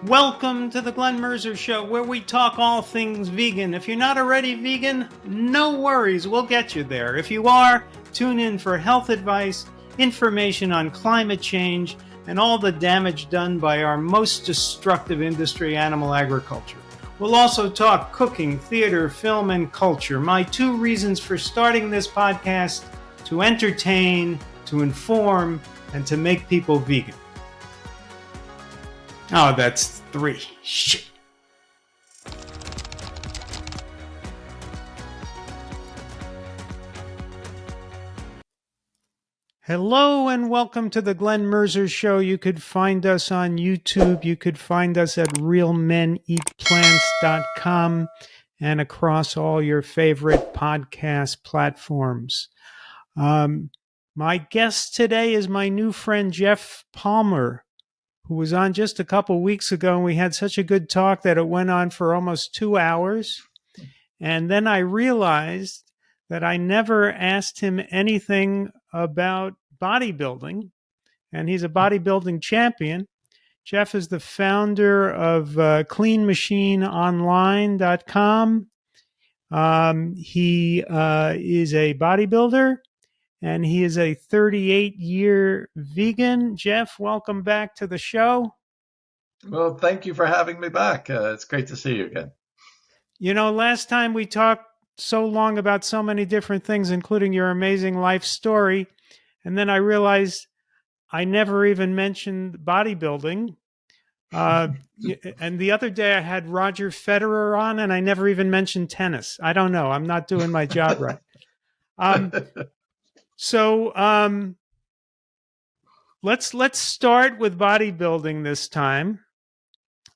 Welcome to the Glenn Mercer Show, where we talk all things vegan. If you're not already vegan, no worries, we'll get you there. If you are, tune in for health advice, information on climate change, and all the damage done by our most destructive industry, animal agriculture. We'll also talk cooking, theater, film, and culture. My 2 reasons for starting this podcast: to entertain, to inform, and to make people vegan. Oh, that's 3. Shit. Hello and welcome to the Glenn Mercer Show. You could find us on YouTube. You could find us at realmeneatplants.com and across all your favorite podcast platforms. My guest today is my new friend, Geoff Palmer, who was on just a couple weeks ago, and we had such a good talk that it went on for almost 2 hours. And then I realized that I never asked him anything about bodybuilding, and he's a bodybuilding champion. Geoff is the founder of cleanmachineonline.com. He is a bodybuilder, and he is a 38-year vegan. Geoff, welcome back to the show. Well, thank you for having me back. It's great to see you again. You know, last time we talked so long about so many different things, including your amazing life story, and then I realized I never even mentioned bodybuilding. And the other day I had Roger Federer on, and I never even mentioned tennis. I don't know. I'm not doing my job right. So let's start with bodybuilding this time,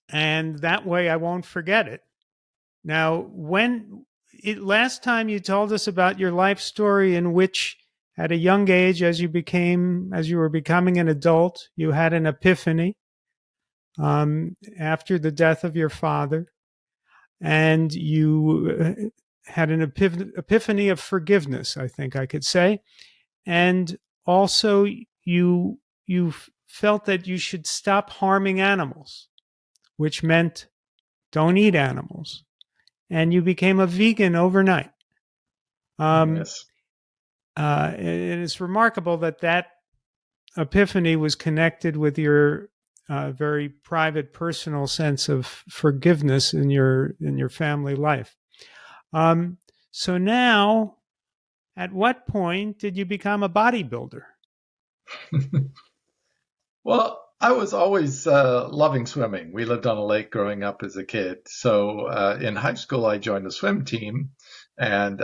and that way I won't forget it. Now, last time you told us about your life story, in which at a young age, as you were becoming an adult, you had an epiphany after the death of your father, and you had an epiphany of forgiveness, I think I could say. And also you felt that you should stop harming animals, which meant don't eat animals. And you became a vegan overnight. Yes. And it's remarkable that epiphany was connected with your very private, personal sense of forgiveness in your family life. So now, at what point did you become a bodybuilder? Well, I was always loving swimming. We lived on a lake growing up as a kid. So in high school, I joined the swim team, and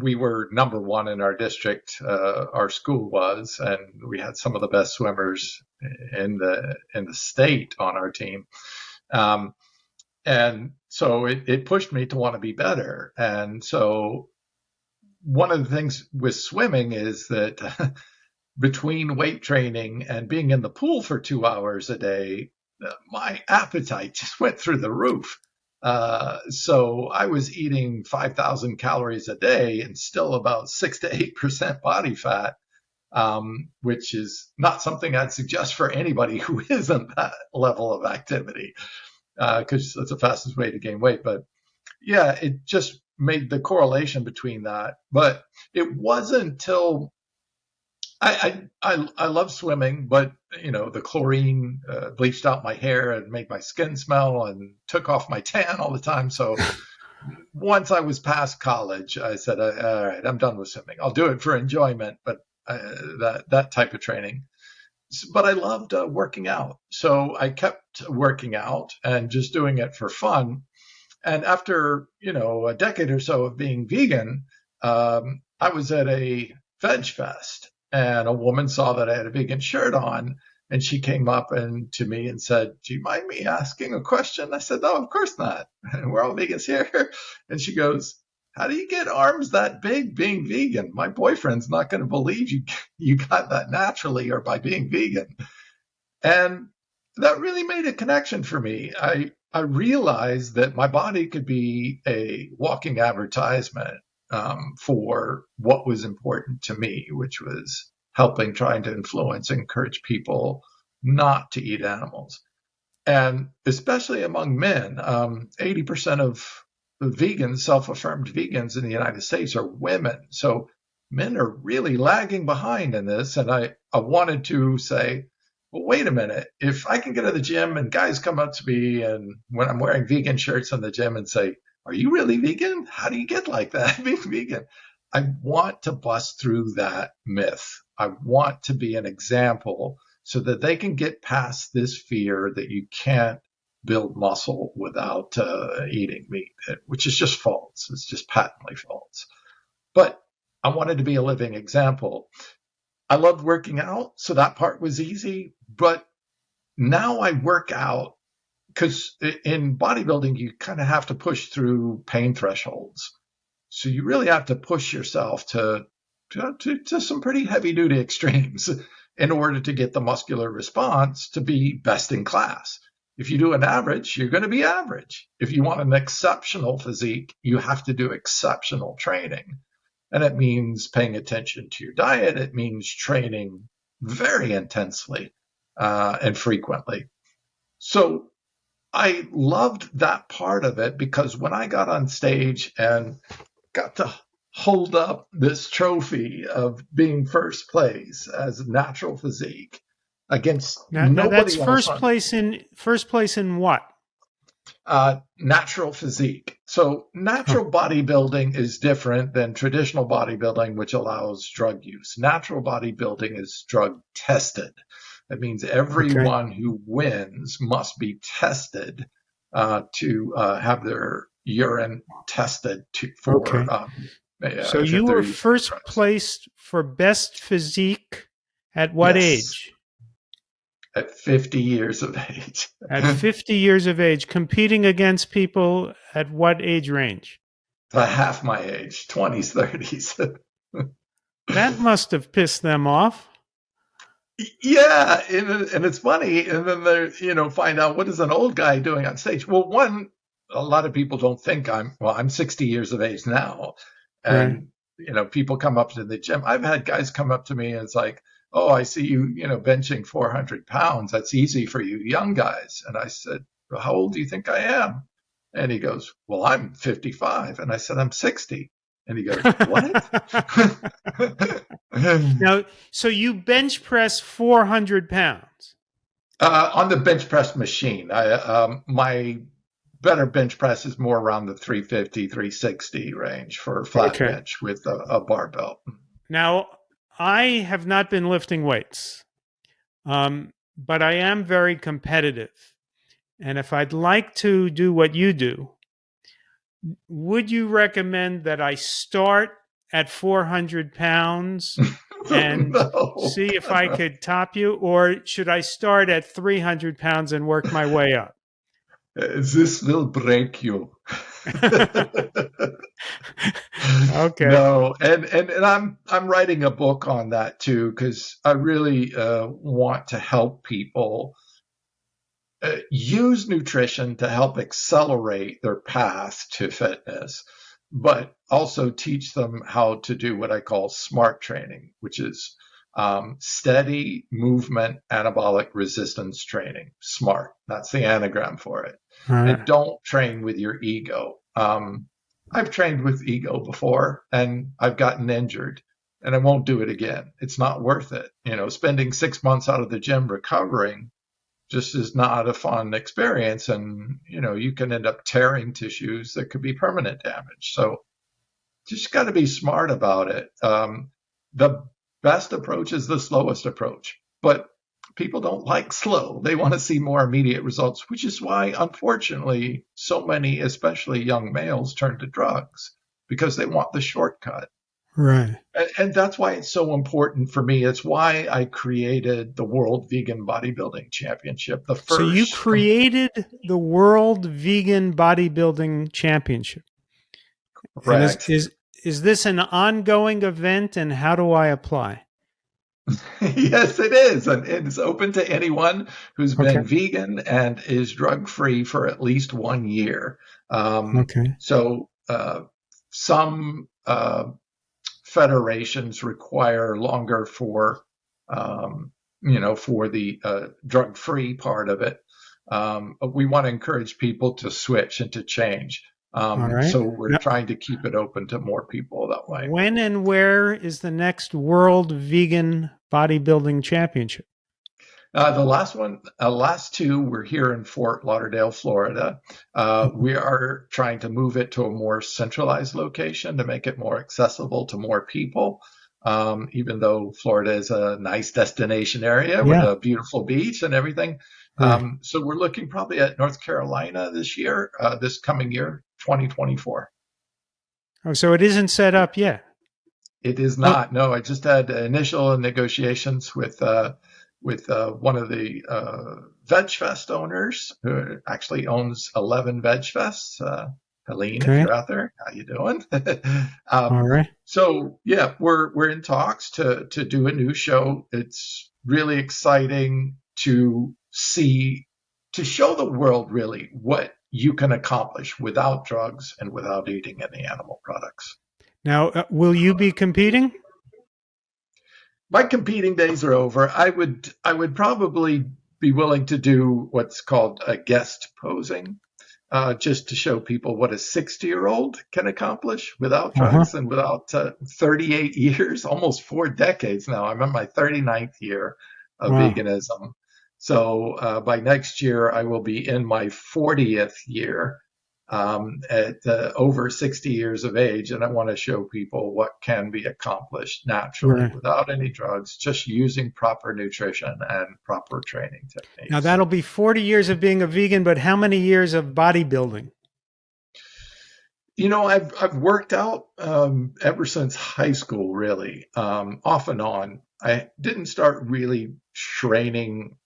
we were number 1 in our district. Our school was, and we had some of the best swimmers in the state on our team. And so it pushed me to want to be better. And so one of the things with swimming is that between weight training and being in the pool for 2 hours a day, my appetite just went through the roof. So I was eating 5,000 calories a day and still about 6 to 8% body fat, which is not something I'd suggest for anybody who isn't that level of activity, because that's the fastest way to gain weight. But yeah, it just made the correlation between that. But it wasn't until I love swimming, but the chlorine bleached out my hair and made my skin smell and took off my tan all the time. So once I was past college, I said, all right, I'm done with swimming. I'll do it for enjoyment, but that type of training. But I loved working out. So I kept working out and just doing it for fun. And after, a decade or so of being vegan, I was at a veg fest, and a woman saw that I had a vegan shirt on, and she came up to me and said, "Do you mind me asking a question?" I said, "No, of course not. We're all vegans here." And she goes, "How do you get arms that big being vegan? My boyfriend's not going to believe you got that naturally or by being vegan." And that really made a connection for me. I realized that my body could be a walking advertisement for what was important to me, which was trying to influence and encourage people not to eat animals. And especially among men, 80% of the vegans, self-affirmed vegans in the United States are women. So men are really lagging behind in this. And I wanted to say, well, wait a minute. If I can get to the gym and guys come up to me and when I'm wearing vegan shirts in the gym and say, are you really vegan? How do you get like that being vegan? I want to bust through that myth. I want to be an example so that they can get past this fear that you can't build muscle without eating meat, which is just false. It's just patently false. But I wanted to be a living example. I loved working out, so that part was easy. But now I work out because in bodybuilding, you kind of have to push through pain thresholds. So you really have to push yourself to some pretty heavy duty extremes in order to get the muscular response to be best in class. If you do an average, you're going to be average. If you want an exceptional physique, you have to do exceptional training. And it means paying attention to your diet. It means training very intensely and frequently. So I loved that part of it because when I got on stage and got to hold up this trophy of being first place as natural physique against Now that's nobody else on first place in what? Natural physique. So Huh. natural bodybuilding is different than traditional bodybuilding, which allows drug use. Natural bodybuilding is drug tested. That means Okay. everyone who wins must be tested to have their urine tested Okay. for So if you they're were using first drugs. placed for best physique at what Yes, age? at 50 years of age. At 50 years of age, competing against people at what age range? Half my age, 20s, 30s. That must have pissed them off. Yeah, and it's funny. And then they, find out what is an old guy doing on stage. Well, one, a lot of people don't think I'm 60 years of age now. Right. And, people come up to the gym. I've had guys come up to me and it's like, oh, I see you, benching 400 pounds. That's easy for you young guys. And I said, well, how old do you think I am? And he goes, well, I'm 55. And I said, I'm 60. And he goes, what? Now, so you bench press 400 pounds. On the bench press machine, my better bench press is more around the 350, 360 range for flat Okay. bench with a barbell. Now, I have not been lifting weights, but I am very competitive. And if I'd like to do what you do, would you recommend that I start at 400 pounds and No, see if I could top you? Or should I start at 300 pounds and work my way up? this will break you. Okay. No, and I'm writing a book on that too because I really want to help people use nutrition to help accelerate their path to fitness, but also teach them how to do what I call smart training, which is steady movement anabolic resistance training. SMART. That's the anagram for it. All And right. don't train with your ego. I've trained with ego before and I've gotten injured and I won't do it again. It's not worth it. Spending 6 months out of the gym recovering just is not a fun experience. And, you can end up tearing tissues that could be permanent damage. So just got to be smart about it. The best approach is the slowest approach, but people don't like slow. They want to see more immediate results, which is why, unfortunately, so many, especially young males, turn to drugs because they want the shortcut. Right. And that's why it's so important for me. It's why I created the World Vegan Bodybuilding Championship, the So you first. created the World Vegan Bodybuilding Championship. And is Correct. is is this an ongoing event and how do I apply? Yes, it is. And it's open to anyone who's Okay. been vegan and is drug free for at least 1 year. Okay. So some federations require longer for for the drug-free part of it. We want to encourage people to switch and to change. All right. So we're Now, trying to keep it open to more people that way. when and where is the next World Vegan Bodybuilding Championship? The last two were here in Fort Lauderdale, Florida. We are trying to move it to a more centralized location to make it more accessible to more people. Even though Florida is a nice destination area with Yeah. a beautiful beach and everything. Right. So we're looking probably at North Carolina this coming year, 2024. Oh, so it isn't set up yet. It is Oh, not. No, I just had initial negotiations with one of the Veg Fest owners who actually owns 11 Veg Fests. Helene, if okay. you're out there, how you doing? All right. So yeah, we're in talks to do a new show. It's really exciting to show the world really what you can accomplish without drugs and without eating any animal products. Now, will you be competing? My competing days are over. I would probably be willing to do what's called a guest posing, just to show people what a 60-year-old can accomplish without Uh-huh. drugs and without 38 years, almost 4 decades now. I'm in my 39th year of Wow. veganism. So by next year, I will be in my 40th year at over 60 years of age. And I want to show people what can be accomplished naturally Right. without any drugs, just using proper nutrition and proper training Now, techniques. that'll be 40 years of being a vegan, but how many years of bodybuilding? I've worked out ever since high school, really, off and on. I didn't start really training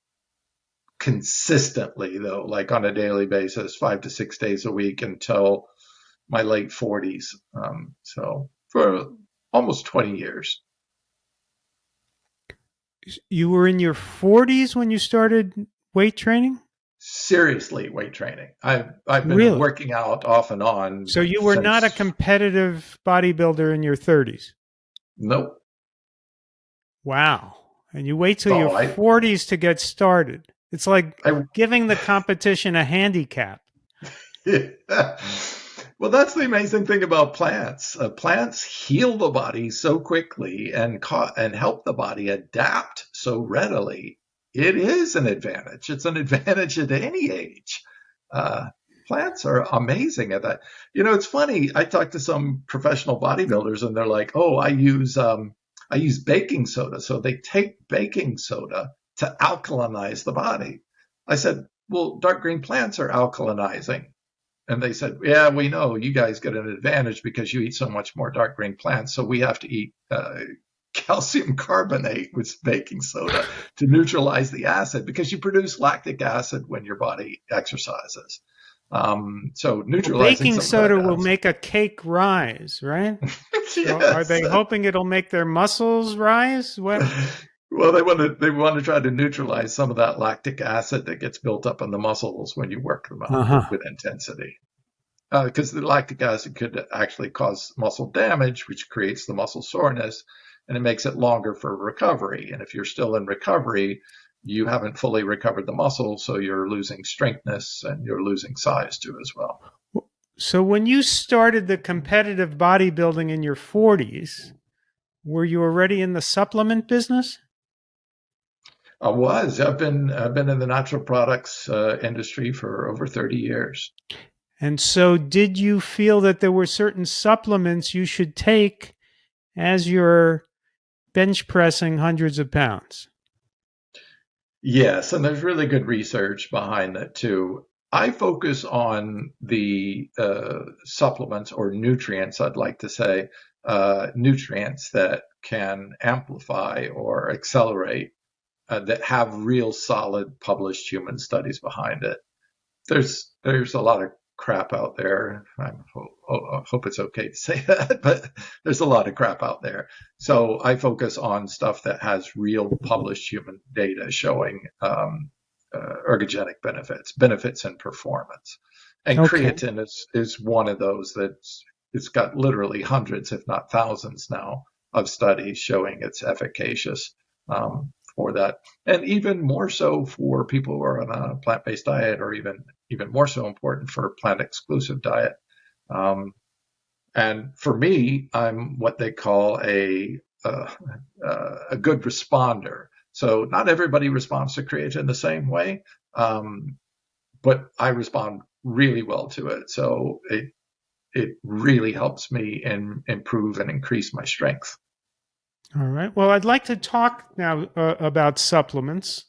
consistently, though, like on a daily basis, 5 to 6 days a week until my late 40s. So for almost 20 years. You were in your 40s when you started weight training? Seriously, weight training. I've been Really? working out off and on So you were not a since. competitive bodybuilder in your 30s? Nope. Wow. And you wait till your Oh, 40s to get started. It's like I giving the competition a handicap. Well, that's the amazing thing about plants. Plants heal the body so quickly and help the body adapt so readily. It is an advantage. It's an advantage at any age. Uh, Plants are amazing at that. It's funny. I talk to some professional bodybuilders, and they're like, "Oh, I use baking soda." So they take baking soda to alkalinize the body. I said, "Well, dark green plants are alkalinizing." And they said, "Yeah, we know you guys get an advantage because you eat so much more dark green plants. So we have to eat calcium carbonate with baking soda to neutralize the acid because you produce lactic acid when your body exercises. So Well, neutralizing baking some of that soda will acid." make a cake rise, right? So are Yes. they hoping it'll make their muscles rise? What? Well, they want to try to neutralize some of that lactic acid that gets built up in the muscles when you work them out Uh-huh. with intensity. Because the lactic acid could actually cause muscle damage, which creates the muscle soreness, and it makes it longer for recovery. And if you're still in recovery, you haven't fully recovered the muscle, so you're losing strengthness and you're losing size too as well. So when you started the competitive bodybuilding in your 40s, were you already in the supplement business? I've been in the natural products industry for over 30 years. And so did you feel that there were certain supplements you should take as you're bench pressing hundreds of pounds? Yes, and there's really good research behind that too. I focus on the supplements or nutrients, I'd like to say, nutrients that can amplify or accelerate, that have real solid published human studies behind it. There's a lot of crap out there. I hope it's okay to say that, but there's a lot of crap out there. So I focus on stuff that has real published human data showing ergogenic benefits in performance. And Okay. creatine is one of those it's got literally hundreds, if not thousands now, of studies showing it's efficacious for that. And even more so for people who are on a plant-based diet, or even more so important for a plant-exclusive diet. And for me, I'm what they call a good responder. So not everybody responds to creatine the same way, but I respond really well to it. So it really helps me improve and increase my strength. All right. Well, I'd like to talk now about supplements.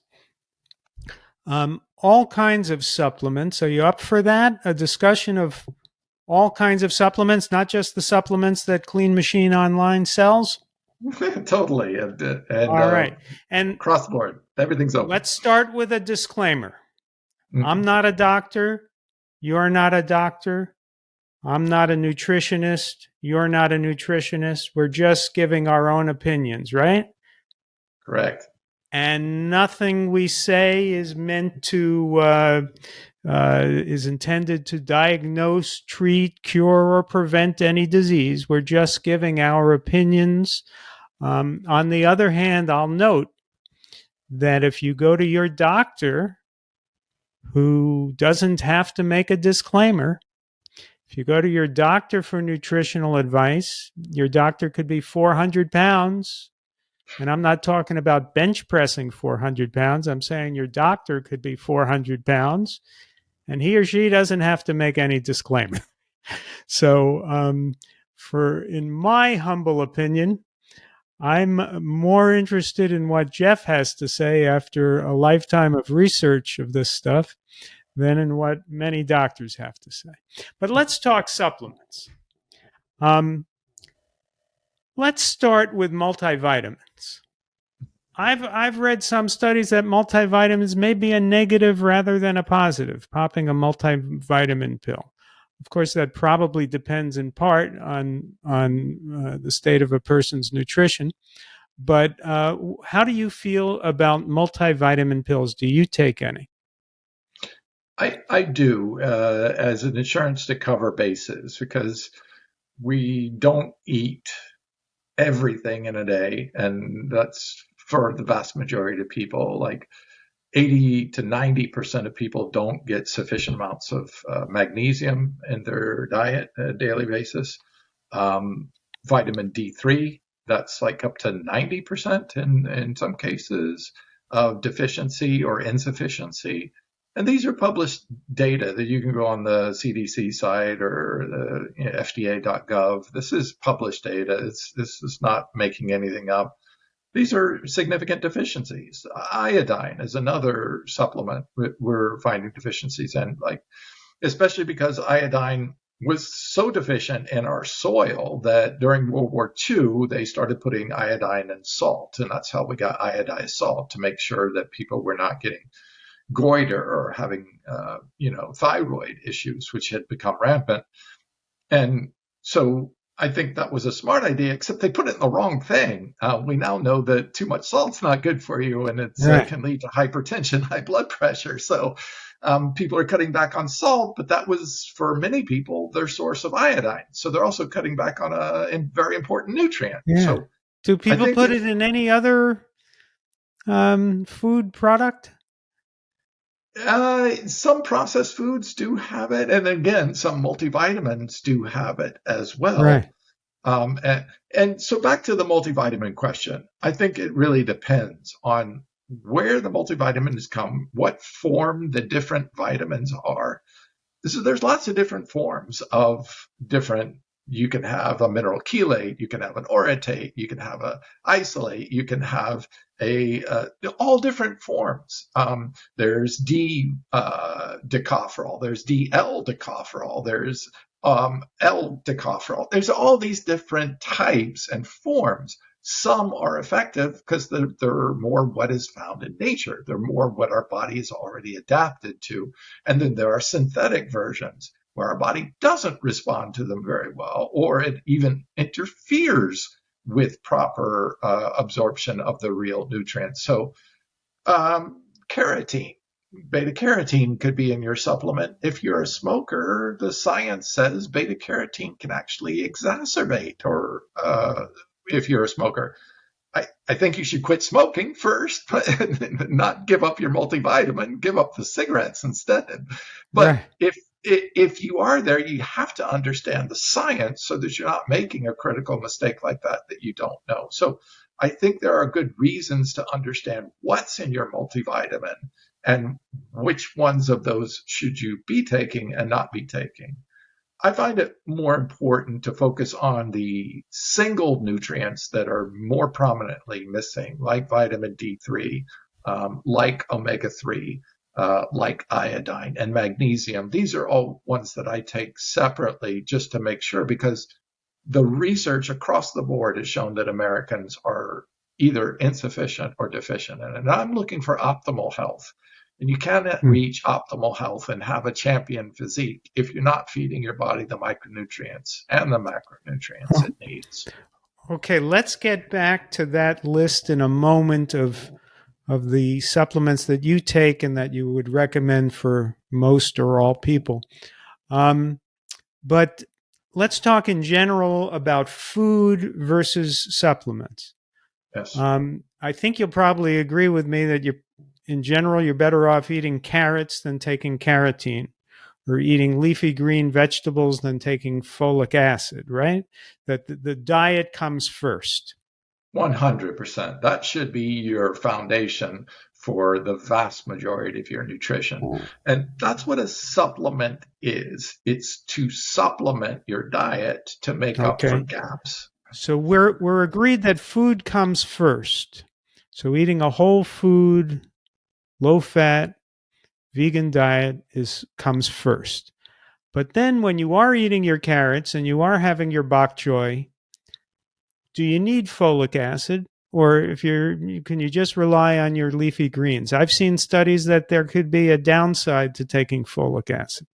All kinds of supplements. Are you up for that? A discussion of all kinds of supplements, not just the supplements that Clean Machine Online sells? Totally. And All right. And cross board, everything's open. let's start with a disclaimer. Mm-hmm. I'm not a doctor. You're not a doctor. I'm not a nutritionist. You're not a nutritionist. We're just giving our own opinions, right? Correct. And nothing we say is meant to is intended to diagnose, treat, cure, or prevent any disease. We're just giving our opinions. On the other hand, I'll note that if you go to your doctor, who doesn't have to make a disclaimer, if you go to your doctor for nutritional advice, your doctor could be 400 pounds. And I'm not talking about bench pressing 400 pounds. I'm saying your doctor could be 400 pounds, and he or she doesn't have to make any disclaimer. So, in my humble opinion, I'm more interested in what Geoff has to say after a lifetime of research of this stuff than in what many doctors have to say. But let's talk supplements. Let's start with multivitamins. I've read some studies that multivitamins may be a negative rather than a positive, popping a multivitamin pill. Of course, that probably depends in part on the state of a person's nutrition. But how do you feel about multivitamin pills? Do you take any? I do as an insurance to cover bases, because we don't eat everything in a day, and that's for the vast majority of people. Like 80 to 90% of people don't get sufficient amounts of magnesium in their diet on a daily basis. Vitamin D3, that's like up to 90% in some cases of deficiency or insufficiency. And these are published data that you can go on the CDC site or the FDA.gov. This is published data. This is not making anything up. These are significant deficiencies. Iodine is another supplement we're finding deficiencies in, like, especially because iodine was so deficient in our soil that during World War II, they started putting iodine in salt. And that's how we got iodized salt, to make sure that people were not getting goiter or having, thyroid issues, which had become rampant. And so I think that was a smart idea, except they put it in the wrong thing. We now know that too much salt's not good for you, and it can lead to hypertension, high blood pressure. So people are cutting back on salt, but that was, for many people, their source of iodine. So they're also cutting back on a very important nutrient. Yeah. So do people put it in any other food product? Some processed foods do have it, and again, some multivitamins do have it as well. Right. And so back to the multivitamin question, I think it really depends on where the multivitamins come, what form the different vitamins are. There's lots of different forms of different. You can have a mineral chelate, you can have an orotate, you can have a isolate, you can have all different forms. There's D-decopherol, there's DL-decopherol, there's L-decopherol. There's all these different types and forms. Some are effective because they're more what is found in nature. They're more what our body is already adapted to. And then there are synthetic versions where our body doesn't respond to them very well, or it even interferes with proper absorption of the real nutrients. So carotene, beta carotene could be in your supplement. If you're a smoker, the science says beta carotene can actually exacerbate, or if you're a smoker. I think you should quit smoking first, but not give up your multivitamin, give up the cigarettes instead. But Right. if you are there, you have to understand the science so that you're not making a critical mistake like that you don't know. So I think there are good reasons to understand what's in your multivitamin and which ones of those should you be taking and not be taking. I find it more important to focus on the single nutrients that are more prominently missing, like vitamin D3, like omega-3, like iodine and magnesium. These are all ones that I take separately just to make sure, because the research across the board has shown that Americans are either insufficient or deficient in it. And I'm looking for optimal health. And you cannot reach optimal health and have a champion physique if you're not feeding your body the micronutrients and the macronutrients it needs. Okay, let's get back to that list in a moment of the supplements that you take and that you would recommend for most or all people. But let's talk in general about food versus supplements. Yes. I think you'll probably agree with me that in general, you're better off eating carrots than taking carotene, or eating leafy green vegetables than taking folic acid, right? That the diet comes first. 100%. That should be your foundation for the vast majority of your nutrition. And that's what a supplement is. It's to supplement your diet to make up for gaps. So we're agreed that food comes first. So eating a whole food, low fat, vegan diet comes first. But then when you are eating your carrots and you are having your bok choy, do you need folic acid? Or can you just rely on your leafy greens? I've seen studies that there could be a downside to taking folic acid.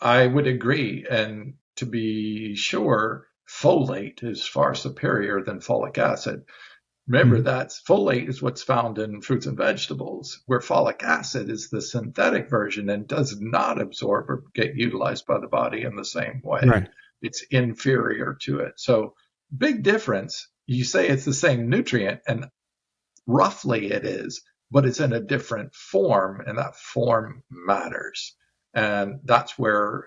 I would agree. And to be sure, folate is far superior than folic acid. Remember that folate is what's found in fruits and vegetables, where folic acid is the synthetic version and does not absorb or get utilized by the body in the same way. Right. It's inferior to it. So big difference. You say it's the same nutrient, and roughly it is, but it's in a different form, and that form matters. And that's where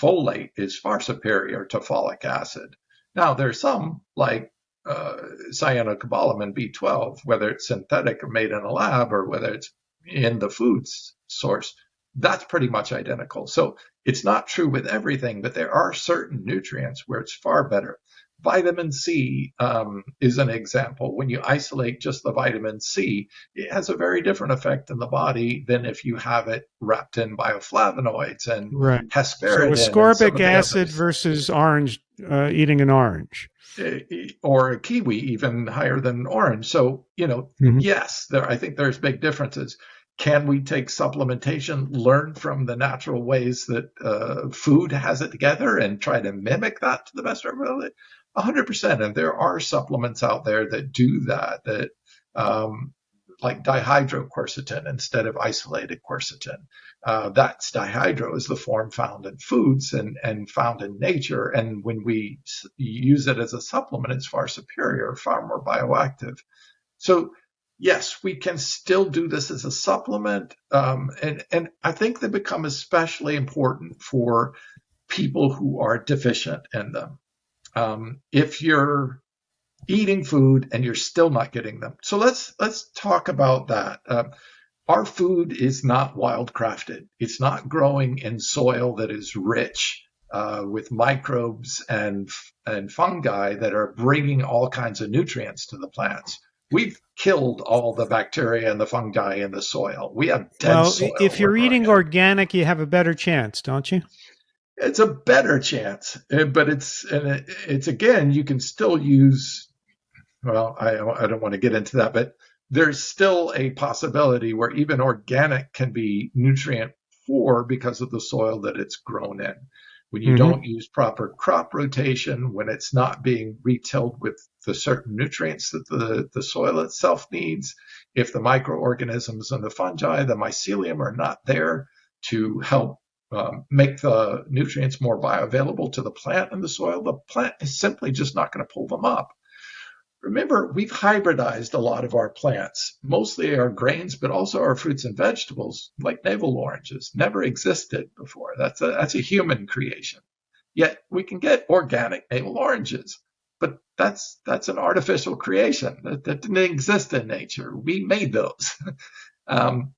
folate is far superior to folic acid. Now, there's some like cyanocobalamin B12, whether it's synthetic or made in a lab or whether it's in the food source, that's pretty much identical. So it's not true with everything, but there are certain nutrients where it's far better. Vitamin C is an example. When you isolate just the vitamin C, it has a very different effect in the body than if you have it wrapped in bioflavonoids and hesperidin. So ascorbic acid versus orange, eating an orange. Or a kiwi, even higher than orange. So, yes, I think there's big differences. Can we take supplementation, learn from the natural ways that food has it together and try to mimic that to the best of our ability? 100%. And there are supplements out there that do that like dihydroquercetin instead of isolated quercetin. That's dihydro is the form found in foods and found in nature. And when we use it as a supplement, it's far superior, far more bioactive. So yes, we can still do this as a supplement. And I think they become especially important for people who are deficient in them. If you're eating food and you're still not getting them. So let's talk about that. Our food is not wildcrafted. It's not growing in soil that is rich with microbes and fungi that are bringing all kinds of nutrients to the plants. We've killed all the bacteria and the fungi in the soil. We have dead soil. Well, if you're eating organic, you have a better chance, don't you? It's a better chance, but it's again, you can still use. Well, I don't want to get into that, but there's still a possibility where even organic can be nutrient poor because of the soil that it's grown in. When you don't use proper crop rotation, when it's not being retilled with the certain nutrients that the soil itself needs, if the microorganisms and the fungi, the mycelium, are not there to help make the nutrients more bioavailable to the plant and the soil, the plant is simply just not going to pull them up. remember, we've hybridized a lot of our plants, mostly our grains, but also our fruits and vegetables, like navel oranges, never existed before. That's a human creation. Yet we can get organic navel oranges, but that's an artificial creation that didn't exist in nature. We made those. um,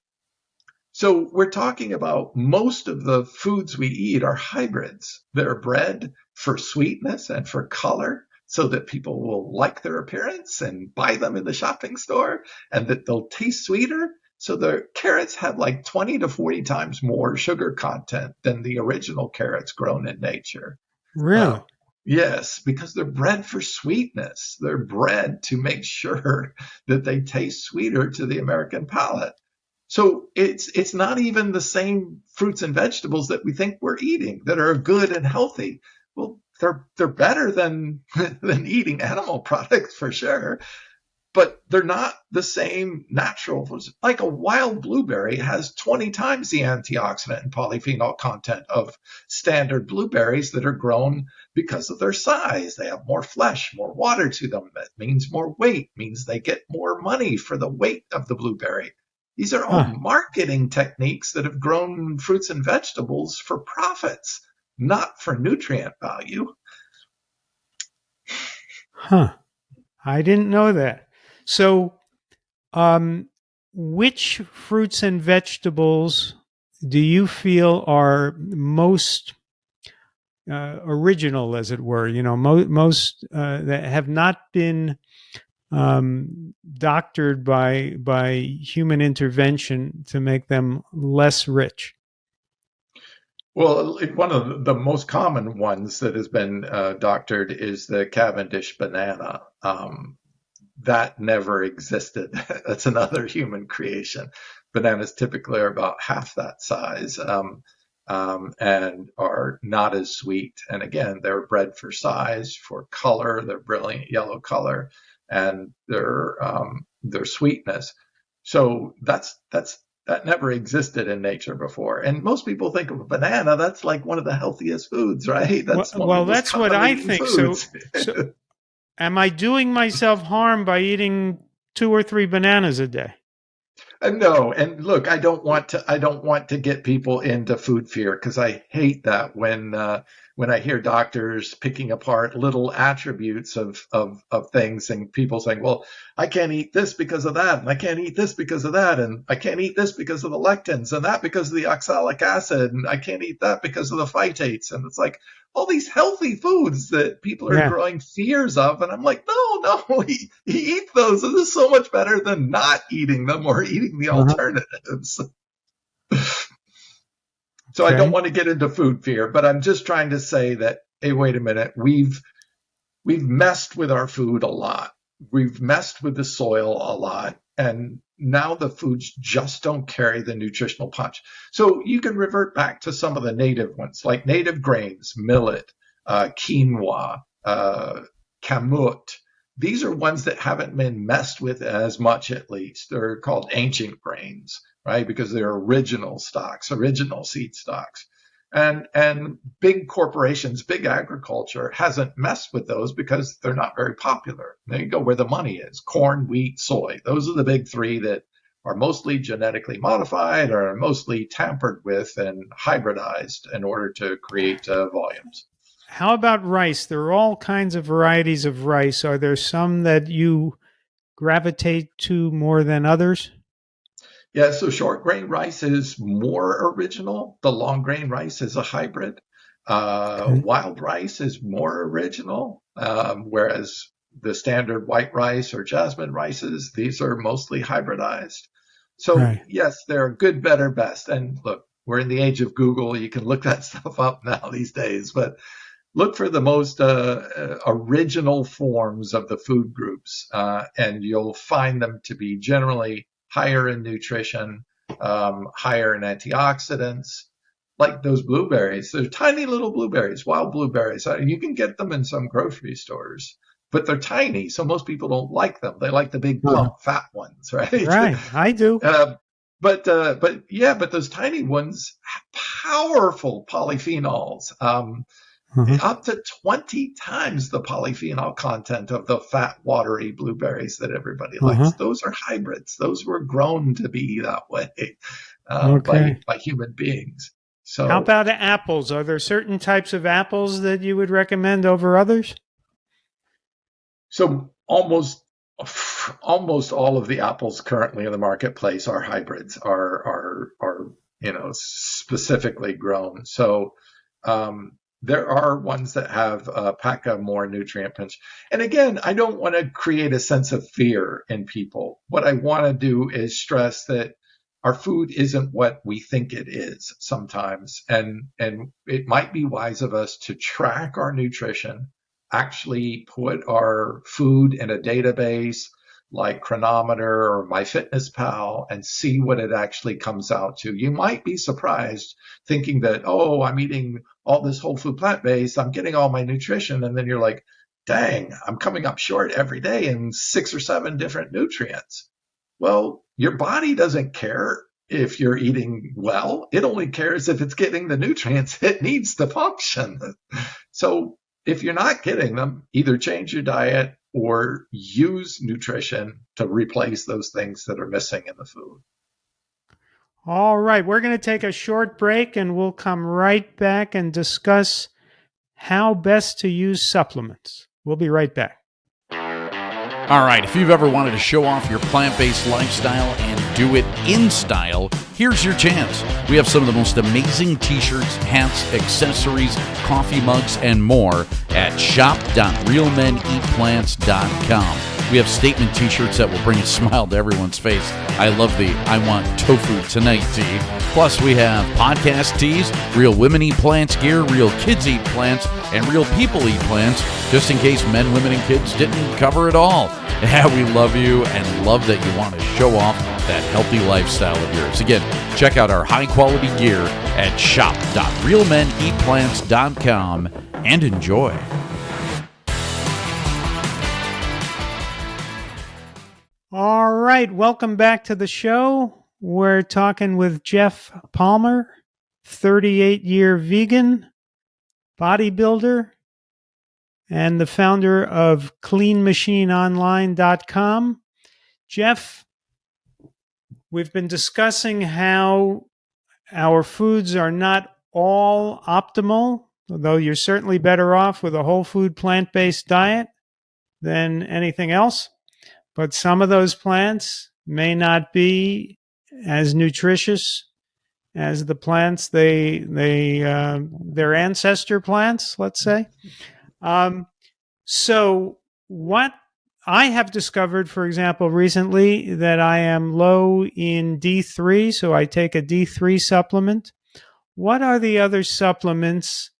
so we're talking about most of the foods we eat are hybrids. They're bred for sweetness and for color so that people will like their appearance and buy them in the shopping store, and that they'll taste sweeter. So the carrots have like 20 to 40 times more sugar content than the original carrots grown in nature. Really? Yes, because they're bred for sweetness. They're bred to make sure that they taste sweeter to the American palate. So it's not even the same fruits and vegetables that we think we're eating that are good and healthy. Well, they're better than than eating animal products for sure, but they're not the same natural foods. Like a wild blueberry has 20 times the antioxidant and polyphenol content of standard blueberries that are grown because of their size. They have more flesh, more water to them. That means more weight, means they get more money for the weight of the blueberry. These are all marketing techniques that have grown fruits and vegetables for profits, not for nutrient value. Huh. I didn't know that. So, which fruits and vegetables do you feel are most original, as it were? You know, most that have not been doctored by human intervention to make them less rich. Well, one of the most common ones that has been doctored is the Cavendish banana. That never existed. That's another human creation. Bananas typically are about half that size and are not as sweet. And again, they're bred for size, for color, their brilliant yellow color, and their sweetness. So that never existed in nature before. And most people think of a banana, that's like one of the healthiest foods, right? That's one of the most that's what commonly I eaten think. foods. So am I doing myself harm by eating 2 or 3 bananas a day? No, and look, I don't want to get people into food fear, because I hate that when I hear doctors picking apart little attributes of things, and people saying, "Well, I can't eat this because of that, and I can't eat this because of that, and I can't eat this because of the lectins, and that because of the oxalic acid, and I can't eat that because of the phytates." And it's like all these healthy foods that people are growing fears of, and I'm like, no, eat those. This is so much better than not eating them or eating the alternatives. So I don't want to get into food fear, but I'm just trying to say that, hey, wait a minute, we've messed with our food a lot. We've messed with the soil a lot, and now the foods just don't carry the nutritional punch. So you can revert back to some of the native ones, like native grains, millet, quinoa, kamut. These are ones that haven't been messed with as much, at least. They're called ancient grains, right? Because they're original stocks, original seed stocks. And big corporations, big agriculture hasn't messed with those because they're not very popular. They go where the money is: corn, wheat, soy. Those are the big three that are mostly genetically modified or are mostly tampered with and hybridized in order to create volumes. How about rice? There are all kinds of varieties of rice. Are there some that you gravitate to more than others? Yeah, so short grain rice is more original. The long grain rice is a hybrid. Wild rice is more original, whereas the standard white rice or jasmine rices, these are mostly hybridized. So yes, they're good, better, best. And look, we're in the age of Google. You can look that stuff up now these days, but look for the most original forms of the food groups, and you'll find them to be generally higher in nutrition, higher in antioxidants, like those blueberries. They're tiny little blueberries, wild blueberries. You can get them in some grocery stores, but they're tiny, so most people don't like them. They like the big, plump, fat ones, right? Right, I do. But those tiny ones have powerful polyphenols. up to 20 times the polyphenol content of the fat, watery blueberries that everybody likes. Those are hybrids. Those were grown to be that way by human beings. So, how about apples? Are there certain types of apples that you would recommend over others? So almost all of the apples currently in the marketplace are hybrids, are specifically grown. So there are ones that have a pack of more nutrient punch. And again, I don't want to create a sense of fear in people. What I want to do is stress that our food isn't what we think it is sometimes. And it might be wise of us to track our nutrition, actually put our food in a database like Chronometer or MyFitnessPal and see what it actually comes out to. You might be surprised thinking that, oh, I'm eating all this whole food plant-based, I'm getting all my nutrition. And then you're like, dang, I'm coming up short every day in 6 or 7 different nutrients. Well, your body doesn't care if you're eating well. It only cares if it's getting the nutrients it needs to function. So if you're not getting them, either change your diet or use nutrition to replace those things that are missing in the food. All right, we're going to take a short break and we'll come right back and discuss how best to use supplements. We'll be right back. All right, if you've ever wanted to show off your plant-based lifestyle and do it in style, here's your chance. We have some of the most amazing t-shirts, hats, accessories, coffee mugs, and more at shop.realmeneatplants.com. We have statement t-shirts that will bring a smile to everyone's face. I love the I want tofu tonight tee. Plus, we have podcast tees, Real Women Eat Plants gear, Real Kids Eat Plants, and Real People Eat Plants, just in case men, women, and kids didn't cover it all. Yeah, we love you and love that you want to show off that healthy lifestyle of yours. Again, check out our high-quality gear at shop.realmeneatplants.com and enjoy. All right, welcome back to the show. We're talking with Geoff Palmer, 38-year vegan, bodybuilder, and the founder of cleanmachineonline.com. Geoff, we've been discussing how our foods are not all optimal, although you're certainly better off with a whole food plant-based diet than anything else. But some of those plants may not be as nutritious as the plants their ancestor plants, let's say. So what I have discovered, for example, recently that I am low in D3, so I take a D3 supplement. What are the other supplements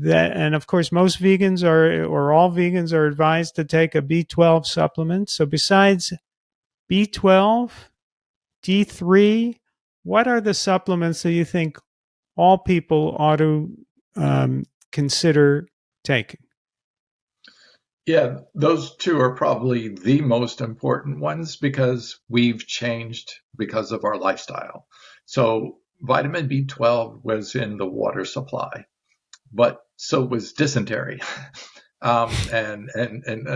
that, and of course, most vegans or all vegans are advised to take a B12 supplement. So besides B12, D3, what are the supplements that you think all people ought to consider taking? Yeah, those two are probably the most important ones because we've changed because of our lifestyle. So vitamin B12 was in the water supply, but so was dysentery and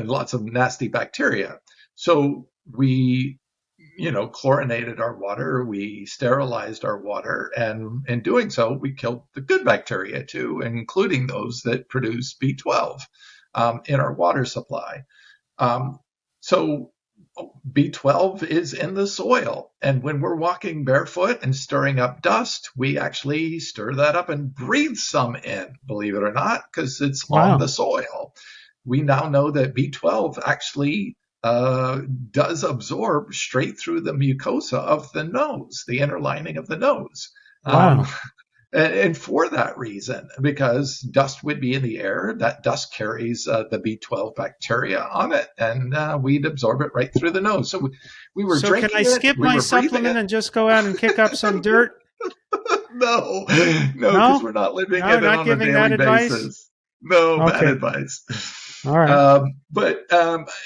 lots of nasty bacteria. So we, chlorinated our water, we sterilized our water, and in doing so, we killed the good bacteria too, including those that produce B12 in our water supply. So B12 is in the soil. And when we're walking barefoot and stirring up dust, we actually stir that up and breathe some in, believe it or not, because it's on the soil. We now know that B12 actually does absorb straight through the mucosa of the nose, the inner lining of the nose. And for that reason, because dust would be in the air, that dust carries the B12 bacteria on it, and we'd absorb it right through the nose. So we were drinking it. So can I skip my supplement and just go out and kick up some dirt? No, because we're not living it on a daily basis. No, bad advice. All right.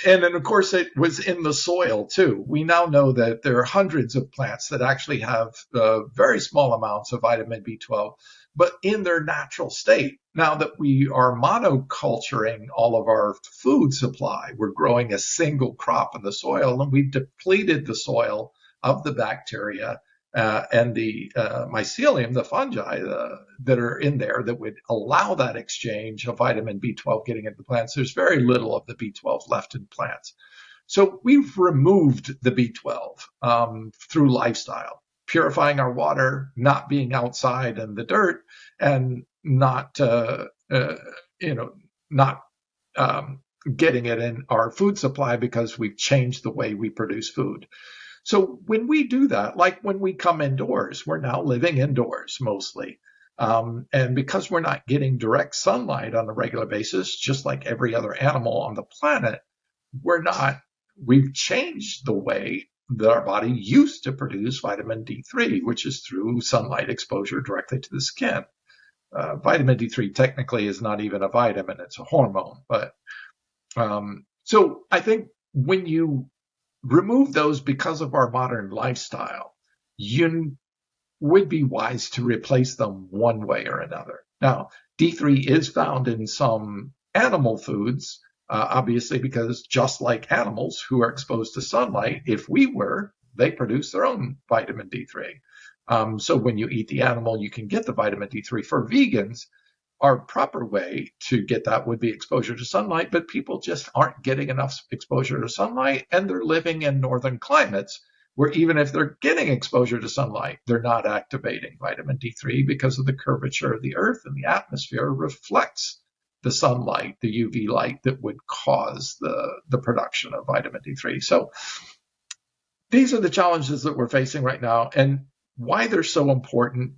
And then, of course, it was in the soil, too. We now know that there are hundreds of plants that actually have very small amounts of vitamin B12, but in their natural state. Now that we are monoculturing all of our food supply, we're growing a single crop in the soil, and we've depleted the soil of the bacteria and the mycelium, the fungi that are in there that would allow that exchange of vitamin B12 getting into the plants. There's very little of the B12 left in plants. So we've removed the B12 through lifestyle, purifying our water, not being outside in the dirt, and not getting it in our food supply because we've changed the way we produce food. So when we do that, like when we come indoors, we're now living indoors mostly. And because we're not getting direct sunlight on a regular basis, just like every other animal on the planet, we've changed the way that our body used to produce vitamin D3, which is through sunlight exposure directly to the skin. Vitamin D3 technically is not even a vitamin, it's a hormone. But so I think when you remove those because of our modern lifestyle, you would be wise to replace them one way or another. Now, D3 is found in some animal foods, obviously, because just like animals who are exposed to sunlight, if we were, they produce their own vitamin D3. So when you eat the animal, you can get the vitamin D3. For vegans, our proper way to get that would be exposure to sunlight, but people just aren't getting enough exposure to sunlight, and they're living in northern climates where even if they're getting exposure to sunlight, they're not activating vitamin D3 because of the curvature of the earth, and the atmosphere reflects the sunlight, the UV light that would cause the production of vitamin D3. So these are the challenges that we're facing right now, and why they're so important.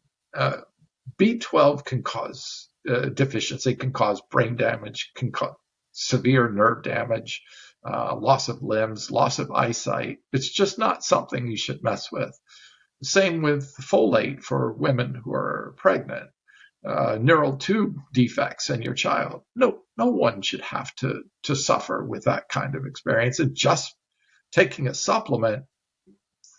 B12 can cause deficiency, can cause brain damage, can cause severe nerve damage, loss of limbs, loss of eyesight. It's just not something you should mess with. Same with folate for women who are pregnant, neural tube defects in your child. No one should have to suffer with that kind of experience. And just taking a supplement,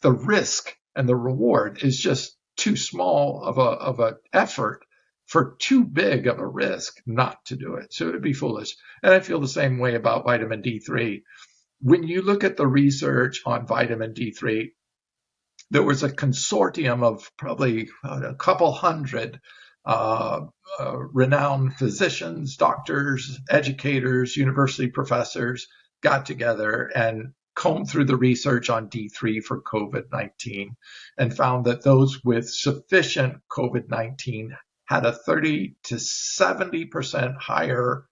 the risk and the reward is just too small of an effort for too big of a risk not to do it. So it would be foolish. And I feel the same way about vitamin D3. When you look at the research on vitamin D3, there was a consortium of probably a couple hundred renowned physicians, doctors, educators, university professors got together and combed through the research on D3 for COVID-19 and found that those with sufficient COVID-19 had a 30 to 70% higher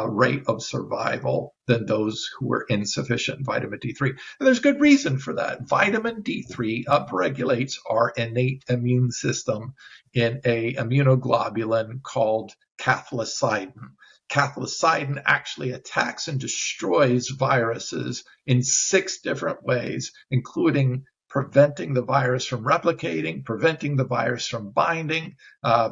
rate of survival than those who were insufficient vitamin D3. And there's good reason for that. Vitamin D3 upregulates our innate immune system in a immunoglobulin called cathelicidin. Cathelicidin actually attacks and destroys viruses in 6 different ways, including preventing the virus from replicating, preventing the virus from binding,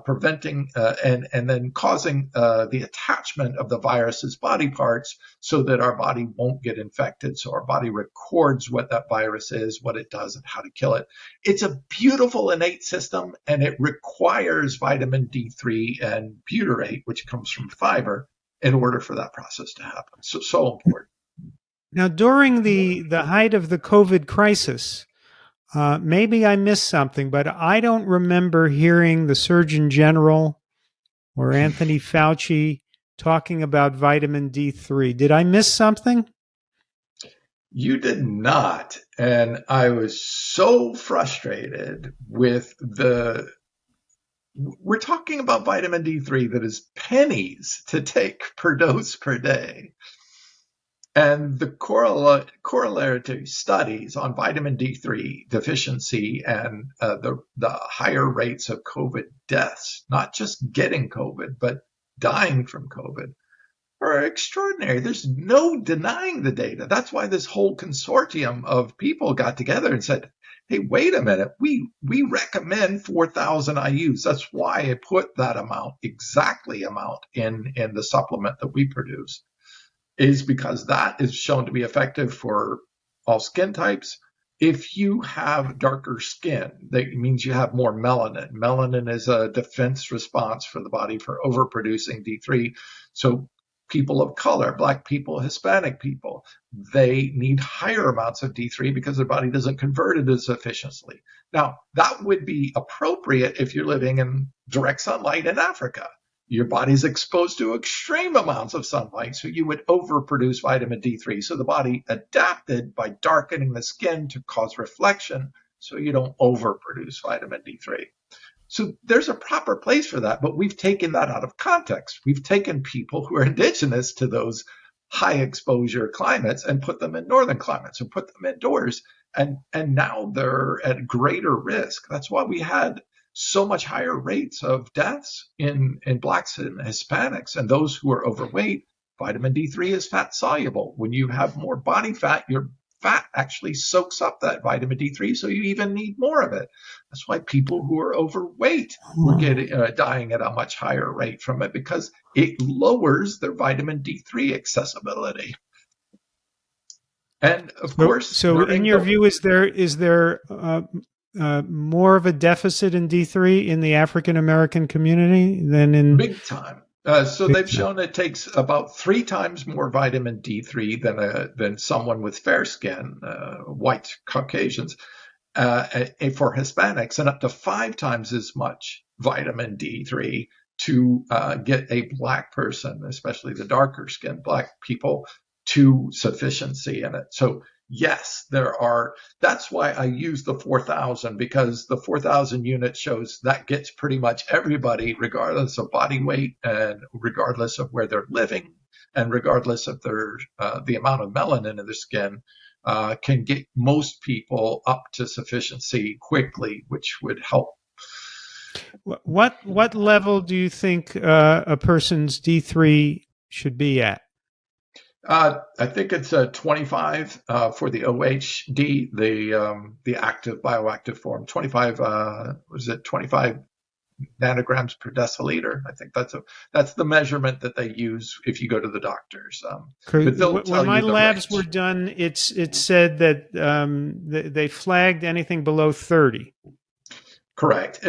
preventing and then causing the attachment of the virus's body parts so that our body won't get infected. So our body records what that virus is, what it does, and how to kill it. It's a beautiful innate system, and it requires vitamin D3 and butyrate, which comes from fiber, in order for that process to happen. So important. Now, during the height of the COVID crisis, maybe I missed something, but I don't remember hearing the Surgeon General or Anthony Fauci talking about vitamin D3. Did I miss something? You did not. And I was so frustrated with we're talking about vitamin D3 that is pennies to take per dose per day. And the correlatory studies on vitamin D3 deficiency and the higher rates of COVID deaths, not just getting COVID, but dying from COVID, are extraordinary. There's no denying the data. That's why this whole consortium of people got together and said, hey, wait a minute, we recommend 4,000 IUs. That's why I put that amount in the supplement that we produce. is because that is shown to be effective for all skin types. If you have darker skin, that means you have more melanin. Melanin is a defense response for the body for overproducing D3. So people of color, Black people, Hispanic people, they need higher amounts of D3 because their body doesn't convert it as efficiently. Now, that would be appropriate if you're living in direct sunlight in Africa. Your body's exposed to extreme amounts of sunlight, so you would overproduce vitamin D3. So the body adapted by darkening the skin to cause reflection, so you don't overproduce vitamin D3. So there's a proper place for that, but we've taken that out of context. We've taken people who are indigenous to those high exposure climates and put them in northern climates and put them indoors. And now they're at greater risk. That's why we had so much higher rates of deaths in Blacks and Hispanics and those who are overweight. Vitamin D3 is fat soluble. When you have more body fat, your fat actually soaks up that vitamin D3, so you even need more of it. That's why people who are overweight were dying at a much higher rate from it, because it lowers their vitamin D3 accessibility. And of course, so in your view, is there more of a deficit in D3 in the African American community than in big time? So they've shown it takes about 3 times more vitamin D3 than someone with fair skin, white Caucasians, for Hispanics, and up to 5 times as much vitamin D3 to get a Black person, especially the darker skinned Black people, to sufficiency in it. So yes, there are. That's why I use the 4,000, because the 4,000 unit shows that gets pretty much everybody, regardless of body weight and regardless of where they're living and regardless of their the amount of melanin in their skin, can get most people up to sufficiency quickly, which would help. What level do you think a person's D3 should be at? I think it's a 25 for the OHD, the active bioactive form. 25 25 nanograms per deciliter. I think that's the measurement that they use if you go to the doctors. But when my labs were done, it said that they flagged anything below 30. Correct.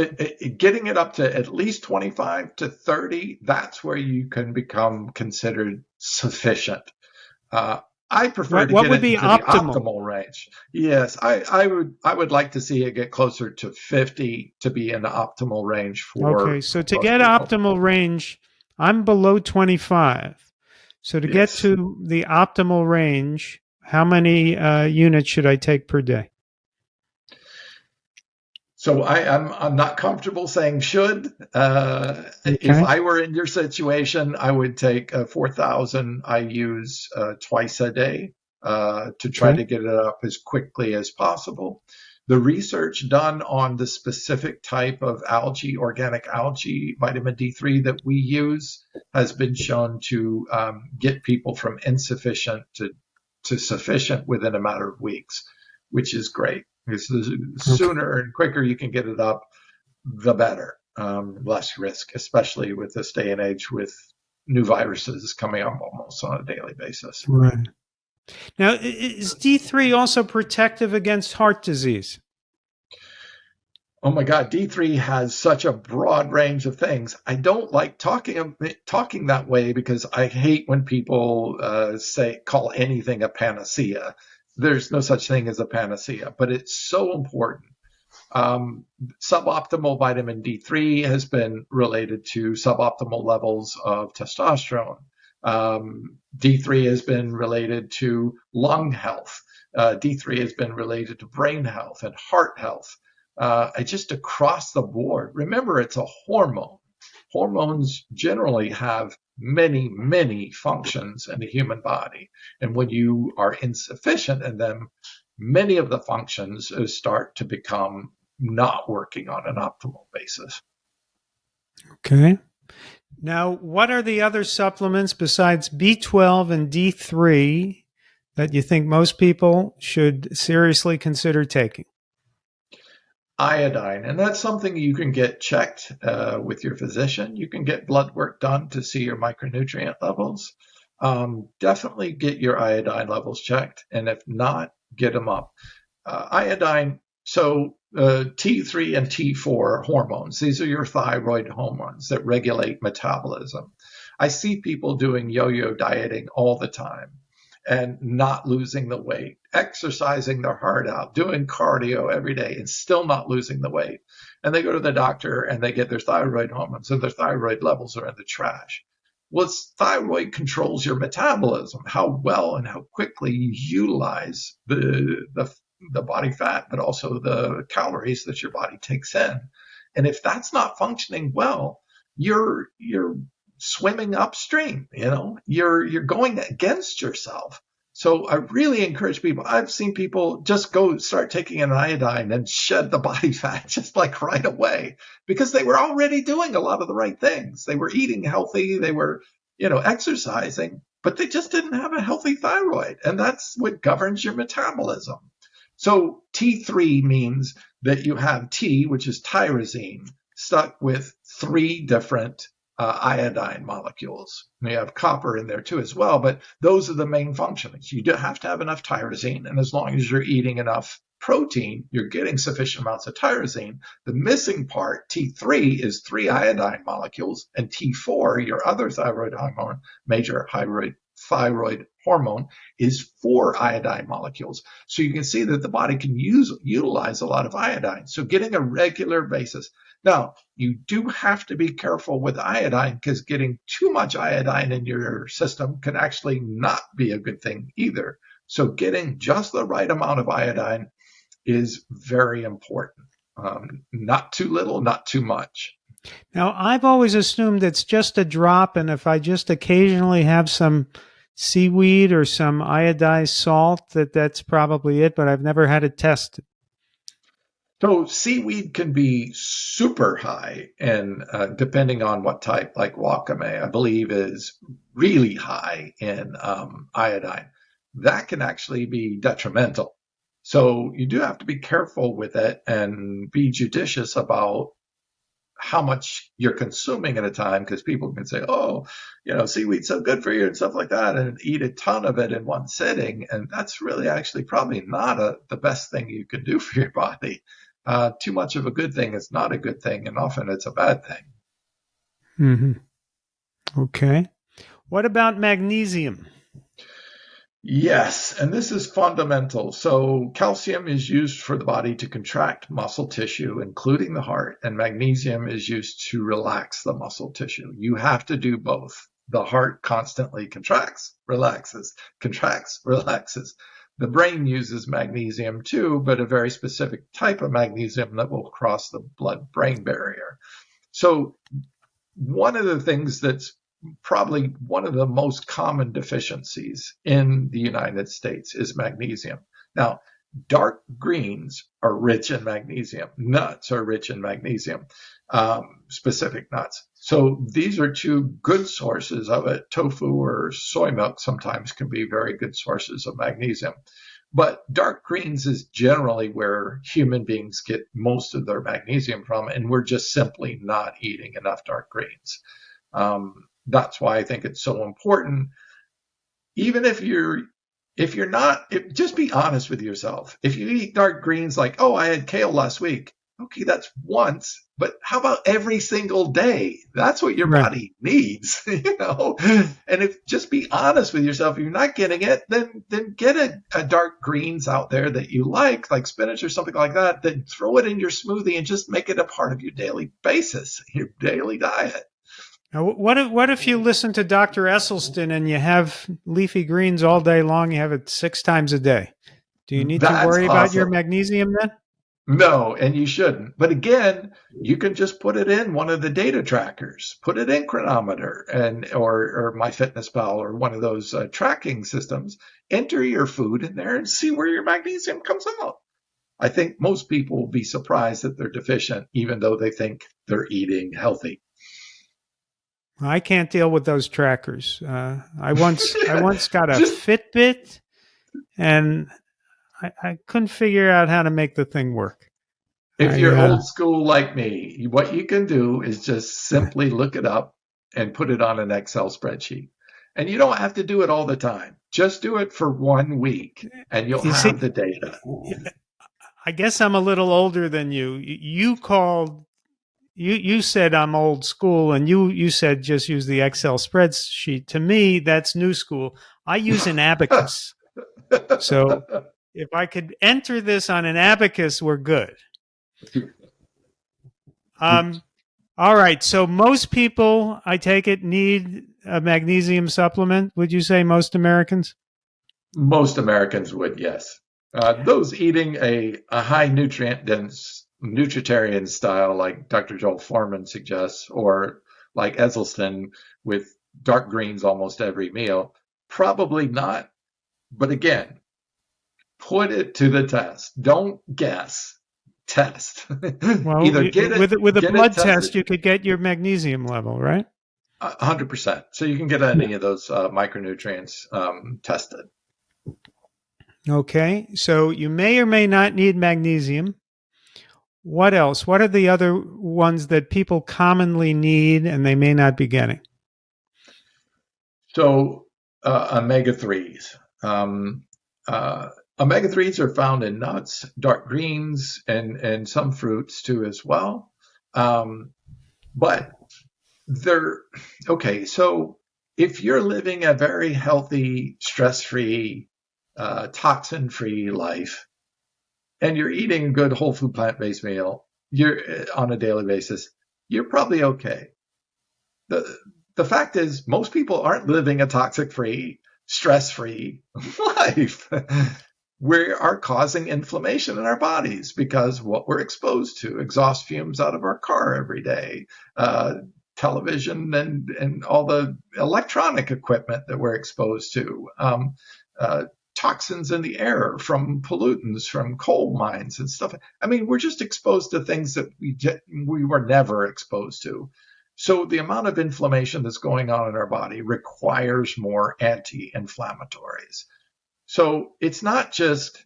Getting it up to at least 25 to 30, that's where you can become considered sufficient. I prefer to get it into the optimal range. Yes, I would like to see it get closer to 50 to be in the optimal range for. Okay, so to get optimal range, I'm below 25. So to get to the optimal range, how many units should I take per day? So I'm not comfortable saying should. If I were in your situation, I would take 4,000 I use twice a day to try to get it up as quickly as possible. The research done on the specific type of algae, organic algae, vitamin D3 that we use has been shown to get people from insufficient to sufficient within a matter of weeks, which is great. Because the sooner and quicker you can get it up, the better. Less risk, especially with this day and age with new viruses coming up almost on a daily basis. Right. Now, is D3 also protective against heart disease? Oh my God, D3 has such a broad range of things. I don't like talking that way because I hate when people call anything a panacea. There's no such thing as a panacea, but it's so important. Suboptimal vitamin D3 has been related to suboptimal levels of testosterone. D3 has been related to lung health. D3 has been related to brain health and heart health. Just across the board. Remember, it's a hormone. Hormones generally have many, many functions in the human body. And when you are insufficient in them, many of the functions start to become not working on an optimal basis. Okay. Now, what are the other supplements besides B12 and D3 that you think most people should seriously consider taking? Iodine, and that's something you can get checked with your physician. You can get blood work done to see your micronutrient levels. definitely get your iodine levels checked. And if not, get them up. Iodine, so T3 and T4 hormones, these are your thyroid hormones that regulate metabolism. I see people doing yo-yo dieting all the time and not losing the weight, exercising their heart out, doing cardio every day and still not losing the weight. And they go to the doctor and they get their thyroid hormones and their thyroid levels are in the trash. Well, thyroid controls your metabolism, how well and how quickly you utilize the body fat, but also the calories that your body takes in. And if that's not functioning well, you're swimming upstream, you're going against yourself. So I really encourage people. I've seen people just go start taking an iodine and shed the body fat just like right away because they were already doing a lot of the right things. They were eating healthy. They were, exercising, but they just didn't have a healthy thyroid. And that's what governs your metabolism. So T3 means that you have T, which is tyrosine, stuck with 3 different iodine molecules. You have copper in there too as well, but those are the main functions. You do have to have enough tyrosine, and as long as you're eating enough protein, you're getting sufficient amounts of tyrosine. The missing part, T3, is 3 iodine molecules, and T4, your other thyroid hormone, major thyroid hormone, is 4 iodine molecules. So you can see that the body can utilize a lot of iodine. So getting a regular basis. Now, you do have to be careful with iodine because getting too much iodine in your system can actually not be a good thing either. So getting just the right amount of iodine is very important. Not too little, not too much. Now, I've always assumed it's just a drop, and if I just occasionally have some seaweed or some iodized salt, that's probably it, but I've never had it tested. So seaweed can be super high, and depending on what type, like wakame, I believe is really high in iodine. That can actually be detrimental. So you do have to be careful with it and be judicious about how much you're consuming at a time, because people can say, oh, seaweed's so good for you and stuff like that, and eat a ton of it in one sitting. And that's really actually probably not the best thing you can do for your body. Too much of a good thing is not a good thing, and often it's a bad thing. Mm-hmm. Okay. What about magnesium? Yes, and this is fundamental. So calcium is used for the body to contract muscle tissue, including the heart, and magnesium is used to relax the muscle tissue. You have to do both. The heart constantly contracts, relaxes, contracts, relaxes. The brain uses magnesium too, but a very specific type of magnesium that will cross the blood-brain barrier. So one of the things that's probably one of the most common deficiencies in the United States is magnesium. Now, dark greens are rich in magnesium. Nuts are rich in magnesium, specific nuts. So these are 2 good sources of it. Tofu or soy milk sometimes can be very good sources of magnesium. But dark greens is generally where human beings get most of their magnesium from, and we're just simply not eating enough dark greens. That's why I think it's so important. Even if you're not, just be honest with yourself. If you eat dark greens, like, oh, I had kale last week. Okay, that's once, but how about every single day? That's what your body needs, And just be honest with yourself. If you're not getting it, then get a dark greens out there that you like spinach or something like that. Then throw it in your smoothie and just make it a part of your daily basis, your daily diet. Now, what if you listen to Dr. Esselstyn and you have leafy greens all day long? You have it 6 times a day. Do you need to worry about your magnesium then? No, and you shouldn't. But again, you can just put it in one of the data trackers. Put it in Chronometer or MyFitnessPal or one of those tracking systems. Enter your food in there and see where your magnesium comes out. I think most people will be surprised that they're deficient, even though they think they're eating healthy. I can't deal with those trackers. I once got a Fitbit, and I couldn't figure out how to make the thing work. If you're old school like me, what you can do is just simply look it up and put it on an Excel spreadsheet. And you don't have to do it all the time. Just do it for 1 week and you'll You see, have the data. I guess I'm a little older than you. You said I'm old school, and you said just use the Excel spreadsheet. To me, that's new school. I use an abacus. So if I could enter this on an abacus, we're good. All right. So most people, I take it, need a magnesium supplement. Would you say most Americans? Most Americans would, yes. Those eating a high nutrient dense nutritarian style, like Dr. Joel Foreman suggests, or like Esselstyn with dark greens almost every meal, probably not. But again, put it to the test. Don't guess. Test. Well, Either get it with a get blood it test, tested. you could get your magnesium level, right? 100%. So you can get any of those micronutrients tested. Okay. So you may or may not need magnesium. What else? What are the other ones that people commonly need and they may not be getting? So omega-3s. Omega-3s are found in nuts, dark greens, and some fruits too as well. But they're okay. So if you're living a very healthy, stress-free, toxin-free life, and you're eating a good whole food plant-based meal, you're on a daily basis, you're probably okay. The fact is, most people aren't living a toxic-free, stress-free life. We are causing inflammation in our bodies because what we're exposed to, exhaust fumes out of our car every day, television and all the electronic equipment that we're exposed to, toxins in the air from pollutants from coal mines and stuff. I mean, we're just exposed to things that we were never exposed to. So the amount of inflammation that's going on in our body requires more anti-inflammatories. So it's not just,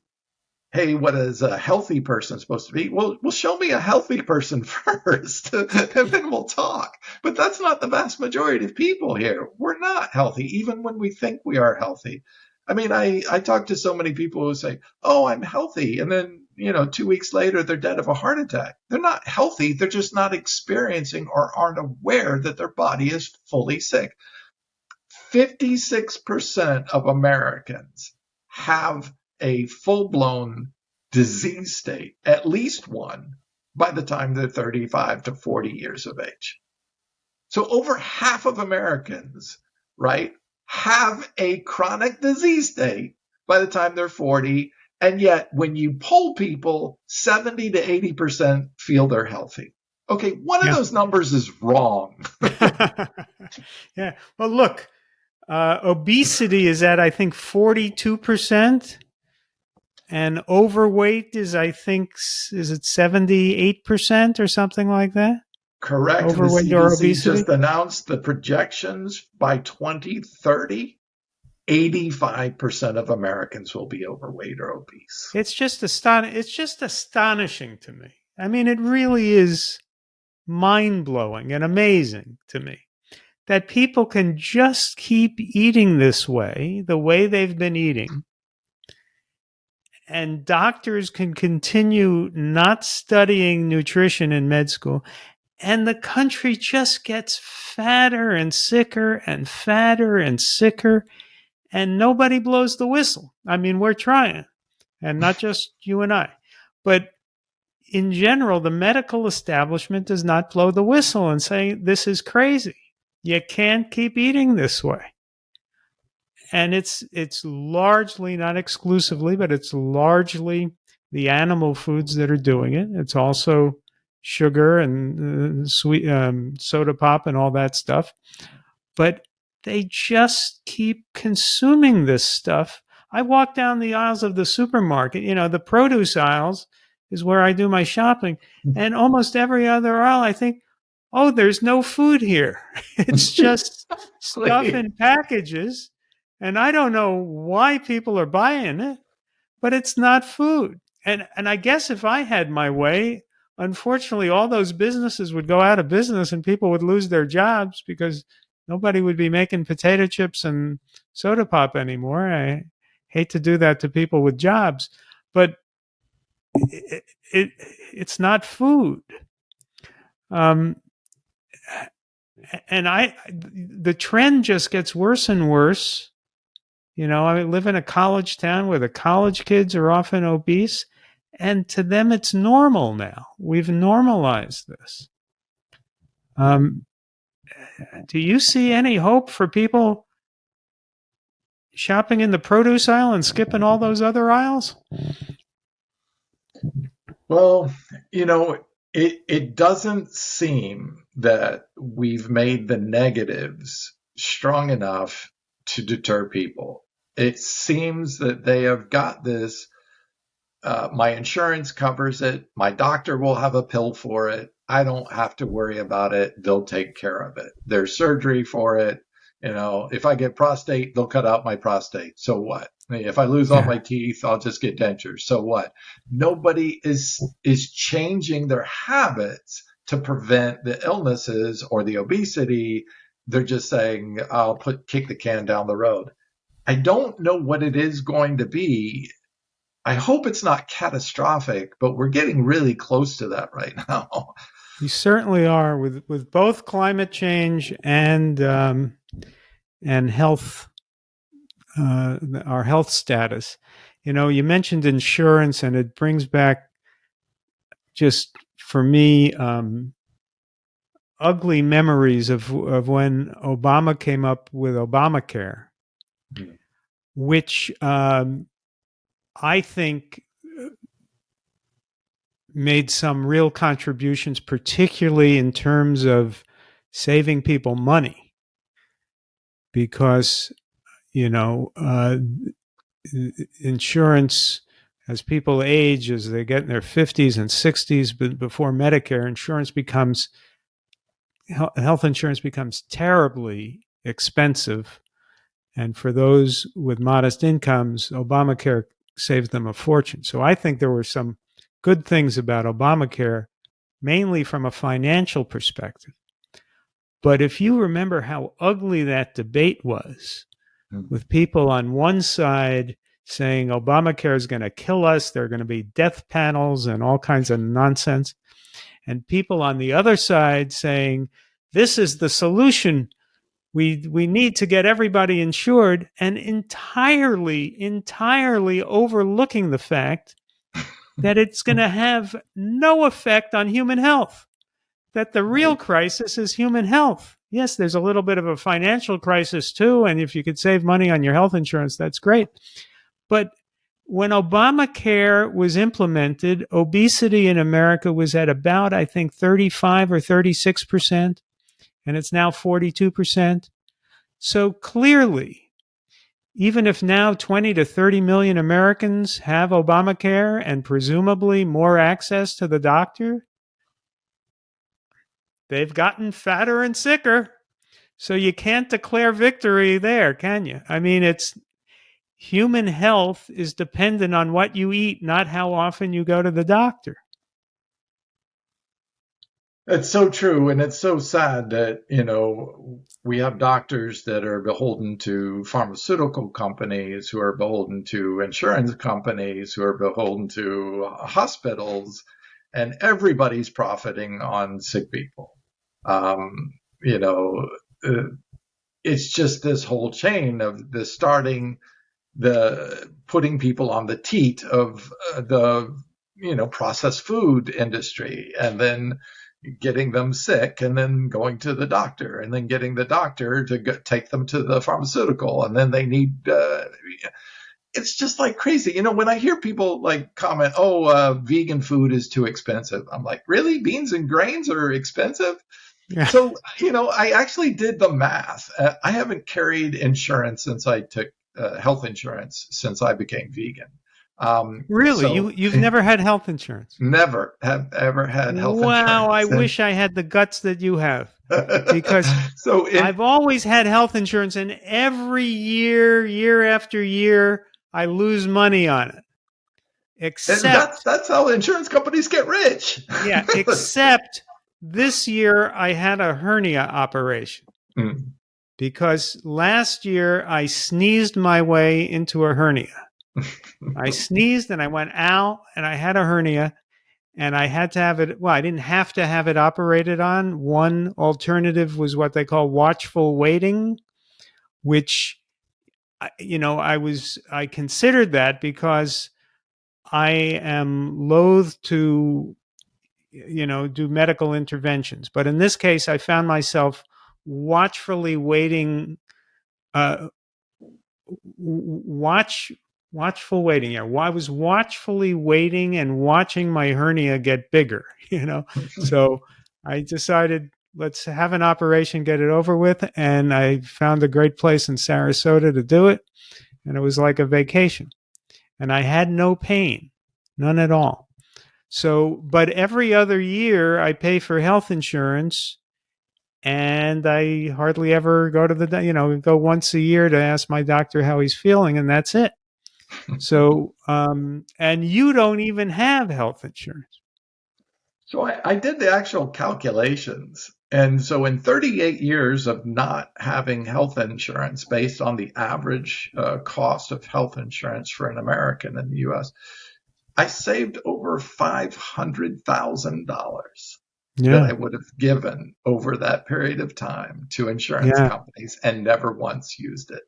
hey, what is a healthy person supposed to be? Well, show me a healthy person first, and then we'll talk. But that's not the vast majority of people here. We're not healthy, even when we think we are healthy. I mean, I talk to so many people who say, oh, I'm healthy. And then, 2 weeks later, they're dead of a heart attack. They're not healthy. They're just not experiencing or aren't aware that their body is fully sick. 56% of Americans have a full-blown disease state, at least one, by the time they're 35 to 40 years of age. So over half of Americans, right, have a chronic disease state by the time they're 40. And yet when you poll people, 70 to 80% feel they're healthy. Okay, one of those numbers is wrong. Yeah. Well, look, obesity is at, I think, 42%. And overweight is, I think, is it 78% or something like that? Correct. Overweight The or CDC obesity? just announced the projections by 2030. 85% of Americans will be overweight or obese. It's just astonishing to me. I mean, it really is mind-blowing and amazing to me that people can just keep eating this way, the way they've been eating, and doctors can continue not studying nutrition in med school, and the country just gets fatter and sicker and fatter and sicker, and nobody blows the whistle. I mean, we're trying, and not just you and I. But in general, the medical establishment does not blow the whistle and say, this is crazy. You can't keep eating this way. And it's largely, not exclusively, but it's largely the animal foods that are doing it. It's also sugar and sweet soda pop and all that stuff. But they just keep consuming this stuff. I walk down the aisles of the supermarket, the produce aisles is where I do my shopping. And almost every other aisle, I think, oh, there's no food here. It's just stuff in packages. And I don't know why people are buying it, but it's not food. And I guess if I had my way, unfortunately, all those businesses would go out of business and people would lose their jobs because nobody would be making potato chips and soda pop anymore. I hate to do that to people with jobs, but it's not food. Um, and the trend just gets worse and worse. I live in a college town where the college kids are often obese, and to them it's normal now. We've normalized this. Do you see any hope for people shopping in the produce aisle and skipping all those other aisles? Well, it doesn't seem that we've made the negatives strong enough to deter people. It seems that they have got this. My insurance covers it. My doctor will have a pill for it. I don't have to worry about it. They'll take care of it. There's surgery for it. If I get prostate, they'll cut out my prostate. So what? If I lose all my teeth, I'll just get dentures. So what? Nobody is changing their habits to prevent the illnesses or the obesity. They're just saying, I'll kick the can down the road. I don't know what it is going to be. I hope it's not catastrophic, but we're getting really close to that right now. You certainly are with both climate change and health, our health status. You mentioned insurance, and it brings back, just for me, ugly memories of when Obama came up with Obamacare, which I think made some real contributions, particularly in terms of saving people money, because insurance, as people age, as they get in their 50s and 60s, but before Medicare, health insurance becomes terribly expensive. And for those with modest incomes, Obamacare saves them a fortune. So I think there were some good things about Obamacare, mainly from a financial perspective. But if you remember how ugly that debate was, with people on one side saying Obamacare is going to kill us, there are going to be death panels and all kinds of nonsense, and people on the other side saying this is the solution, we need to get everybody insured, and entirely overlooking the fact that it's going to have no effect on human health, that the real crisis is human health. Yes, there's a little bit of a financial crisis too, and if you could save money on your health insurance, that's great. But when Obamacare was implemented, obesity in America was at about, I think, 35 or 36%, and it's now 42%. So clearly, even if now 20 to 30 million Americans have Obamacare and presumably more access to the doctor, they've gotten fatter and sicker. So you can't declare victory there, can you? I mean, human health is dependent on what you eat, not how often you go to the doctor. It's so true. And it's so sad that, we have doctors that are beholden to pharmaceutical companies, who are beholden to insurance companies, who are beholden to hospitals, and everybody's profiting on sick people. It's just this whole chain of putting people on the teat of the processed food industry, and then getting them sick, and then going to the doctor, and then getting the doctor to take them to the pharmaceutical, and then they need. It's just like crazy. When I hear people comment, vegan food is too expensive, I'm like, really? Beans and grains are expensive? Yeah. So, I actually did the math. I haven't carried insurance since I took health insurance since I became vegan. Really? So, you've never had health insurance? Never have ever had health insurance. Wow, I wish I had the guts that you have. Because I've always had health insurance, and every year after year, I lose money on it. Except that's how insurance companies get rich. Yeah, except this year I had a hernia operation. because last year I sneezed my way into a hernia. I sneezed and I went, ow, and I had a hernia. And I had to have it. Well, I didn't have to have it operated on. One alternative was what they call watchful waiting, which, I considered that because I am loath to, do medical interventions. But in this case, I found myself watchfully waiting, uh, watchful waiting. Yeah, I was watchfully waiting and watching my hernia get bigger. So I decided, let's have an operation, get it over with, and I found a great place in Sarasota to do it, and it was like a vacation, and I had no pain, none at all. So, but every other year I pay for health insurance. And I hardly ever go to go once a year to ask my doctor how he's feeling, and that's it. So, and you don't even have health insurance. So I did the actual calculations. And so in 38 years of not having health insurance, based on the average cost of health insurance for an American in the U.S., I saved over $500,000 that I would have given over that period of time to insurance companies and never once used it.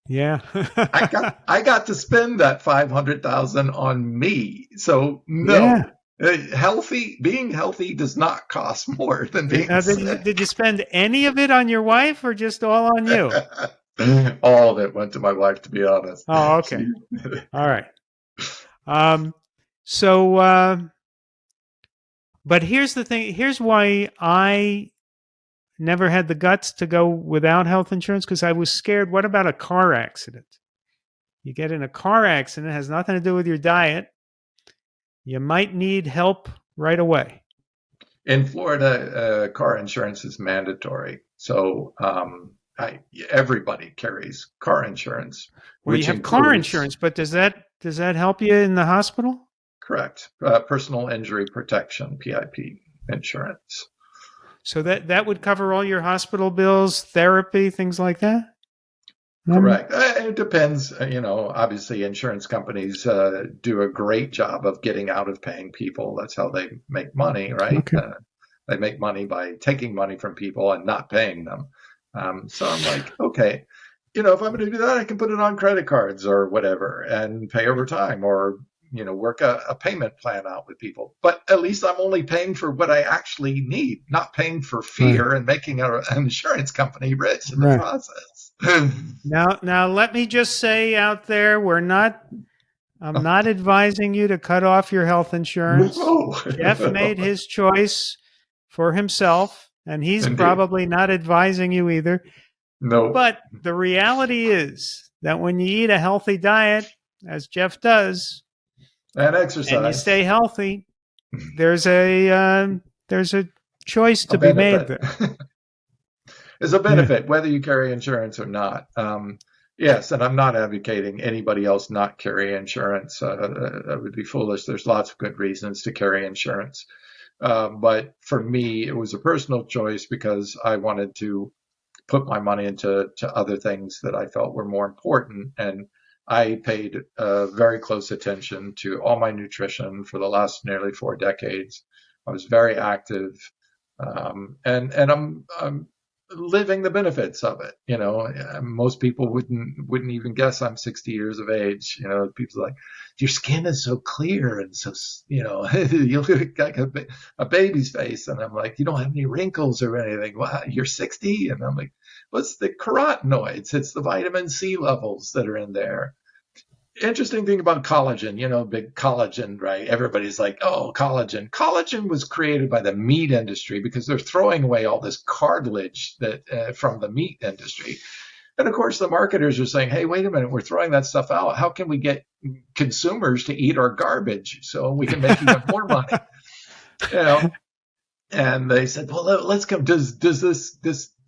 Yeah. I got to spend that $500,000 on me. So no, being healthy does not cost more than being sick. Did you spend any of it on your wife or just all on you? All of it went to my wife, to be honest. Oh, okay. All right. But here's the thing. Here's why I never had the guts to go without health insurance, because I was scared. What about a car accident? You get in a car accident, it has nothing to do with your diet. You might need help right away. In Florida, car insurance is mandatory. So everybody carries car insurance. Well, you have car insurance, but does that help you in the hospital? Correct. Personal injury protection, PIP insurance. So that would cover all your hospital bills, therapy, things like that? Correct. It depends. Obviously insurance companies do a great job of getting out of paying people. That's how they make money, right? Okay. They make money by taking money from people and not paying them. So I'm like, okay, if I'm going to do that, I can put it on credit cards or whatever and pay over time, or work a payment plan out with people. But at least I'm only paying for what I actually need, not paying for fear and making an insurance company rich in the process. Now, let me just say out there, I'm not advising you to cut off your health insurance. No. Geoff made his choice for himself, and he's probably not advising you either. No. But the reality is that when you eat a healthy diet, as Geoff does, and exercise, and you stay healthy, there's a choice to be made there. There's a benefit, whether you carry insurance or not. Yes, and I'm not advocating anybody else not carry insurance. That would be foolish. There's lots of good reasons to carry insurance. But for me, it was a personal choice because I wanted to put my money into other things that I felt were more important. And I paid very close attention to all my nutrition for the last nearly 4 decades. I was very active, and I'm living the benefits of it. Most people wouldn't even guess I'm 60 years of age. People are like, your skin is so clear and so, you look like a baby's face. And I'm like, you don't have any wrinkles or anything. Wow, you're 60? And I'm like, what's the carotenoids? It's the vitamin C levels that are in there. Interesting thing about collagen, big collagen, right? Everybody's like, oh, collagen. Collagen was created by the meat industry because they're throwing away all this cartilage that from the meat industry. And of course, the marketers are saying, hey, wait a minute, we're throwing that stuff out. How can we get consumers to eat our garbage so we can make even more money? And they said, well, let's come. Does this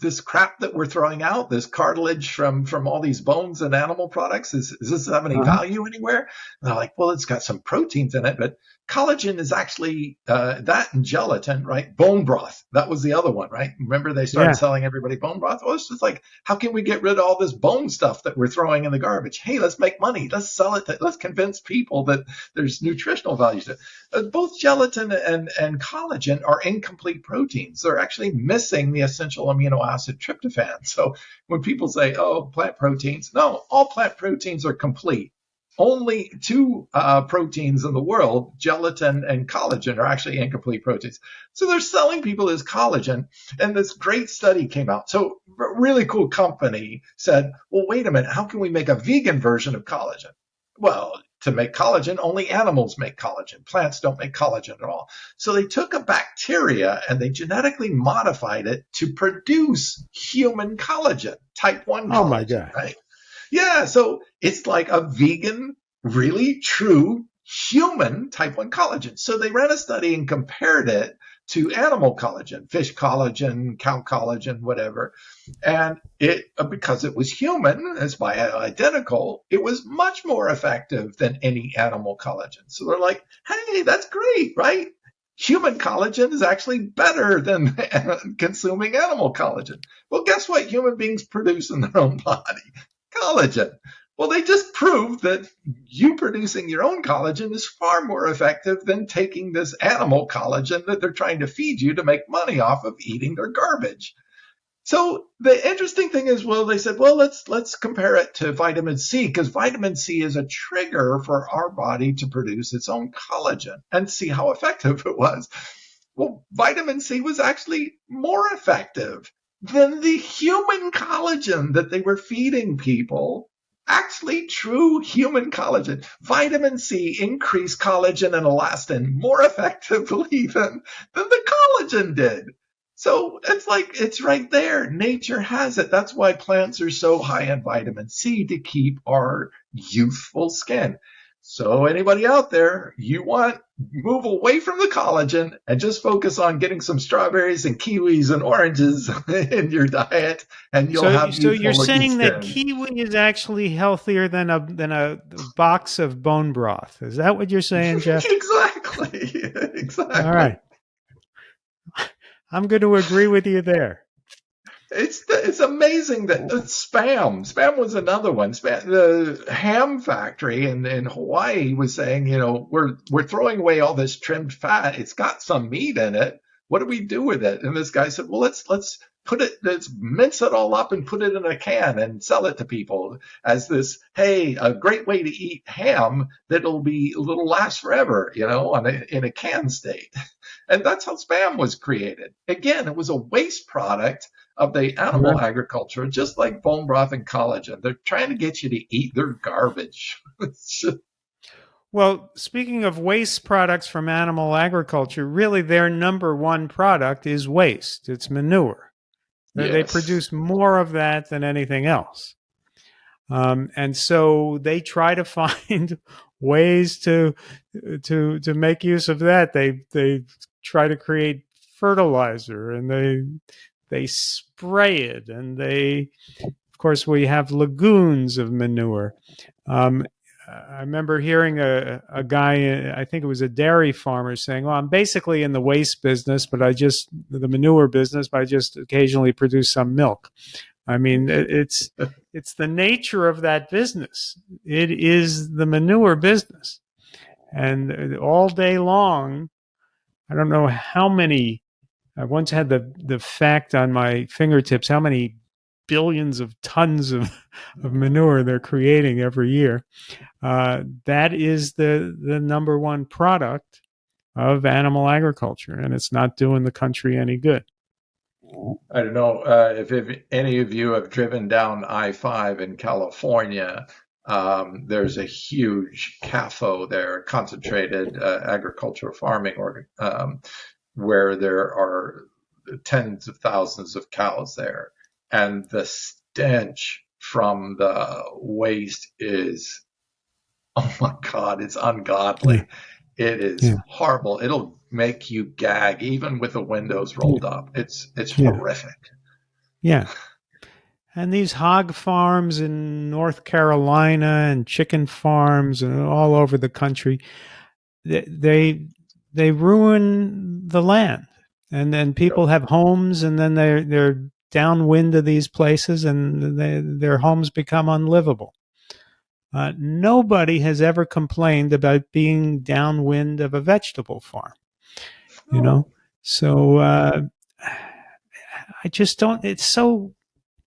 this crap that we're throwing out, this cartilage from all these bones and animal products, does this have any value anywhere? And they're like, well, it's got some proteins in it, but collagen is actually that and gelatin, right? Bone broth. That was the other one, right? Remember they started selling everybody bone broth? Well, it's just like, how can we get rid of all this bone stuff that we're throwing in the garbage? Hey, let's make money. Let's sell it. Let's convince people that there's nutritional value to it. Both gelatin and collagen are incomplete proteins. They're actually missing the essential amino acid tryptophan. So when people say, oh, plant proteins, no, all plant proteins are complete. Only two proteins in the world, gelatin and collagen, are actually incomplete proteins. So they're selling people as collagen, and this great study came out. So a really cool company said, well, wait a minute, how can we make a vegan version of collagen? Well, to make collagen, only animals make collagen. Plants don't make collagen at all. So they took a bacteria and they genetically modified it to produce human collagen, type 1 collagen. Oh, my God. Right? Yeah, so it's like a vegan, really true human type 1 collagen. So they ran a study and compared it to animal collagen, fish collagen, cow collagen, whatever. And it, because it was human, it's bioidentical, it was much more effective than any animal collagen. So they're like, hey, that's great, right? Human collagen is actually better than consuming animal collagen. Well, guess what human beings produce in their own body? Collagen. Well, they just proved that you producing your own collagen is far more effective than taking this animal collagen that they're trying to feed you to make money off of eating their garbage. So the interesting thing is, well, they said, well, let's compare it to vitamin C, because vitamin C is a trigger for our body to produce its own collagen, and see how effective it was. Well, vitamin C was actually more effective than the human collagen that they were feeding people. Actually, true human collagen. Vitamin C increased collagen and elastin more effectively than the collagen did. So it's like, it's right there. Nature has it. That's why plants are so high in vitamin C, to keep our youthful skin. So anybody out there, move away from the collagen and just focus on getting some strawberries and kiwis and oranges in your diet, and you'll have. So you're saying that kiwi is actually healthier than a box of bone broth? Is that what you're saying, Geoff? Exactly. All right. I'm going to agree with you there. It's amazing that Spam was another one. The ham factory in Hawaii was saying, we're throwing away all this trimmed fat. It's got some meat in it. What do we do with it? And this guy said, well, let's mince it all up and put it in a can and sell it to people as this, hey, a great way to eat ham that'll last forever, in a can state. And that's how Spam was created. Again, it was a waste product of the animal agriculture, just like bone broth and collagen. They're trying to get you to eat their garbage. Well, speaking of waste products from animal agriculture, really their number one product is waste. It's manure. Yes. They produce more of that than anything else. And so they try to find ways to make use of that. They try to create fertilizer, and they spray it, and of course, we have lagoons of manure. I remember hearing a guy, I think it was a dairy farmer, saying, well, I'm basically in the waste business, the manure business, but I just occasionally produce some milk. I mean, it's the nature of that business. It is the manure business. And all day long, I don't know how many, I once had the fact on my fingertips, how many billions of tons of manure they're creating every year. That is the number one product of animal agriculture, and it's not doing the country any good. I don't know if any of you have driven down I-5 in California. There's a huge CAFO there, concentrated agricultural farming, where there are tens of thousands of cows there. And the stench from the waste is, oh my God, it's ungodly. Yeah. It is horrible. It'll make you gag, even with the windows rolled up. It's horrific. Yeah. And these hog farms in North Carolina and chicken farms and all over the country, they ruin the land. And then people have homes, and then they're downwind of these places, and their homes become unlivable. Nobody has ever complained about being downwind of a vegetable farm, you know? So I just don't, it's so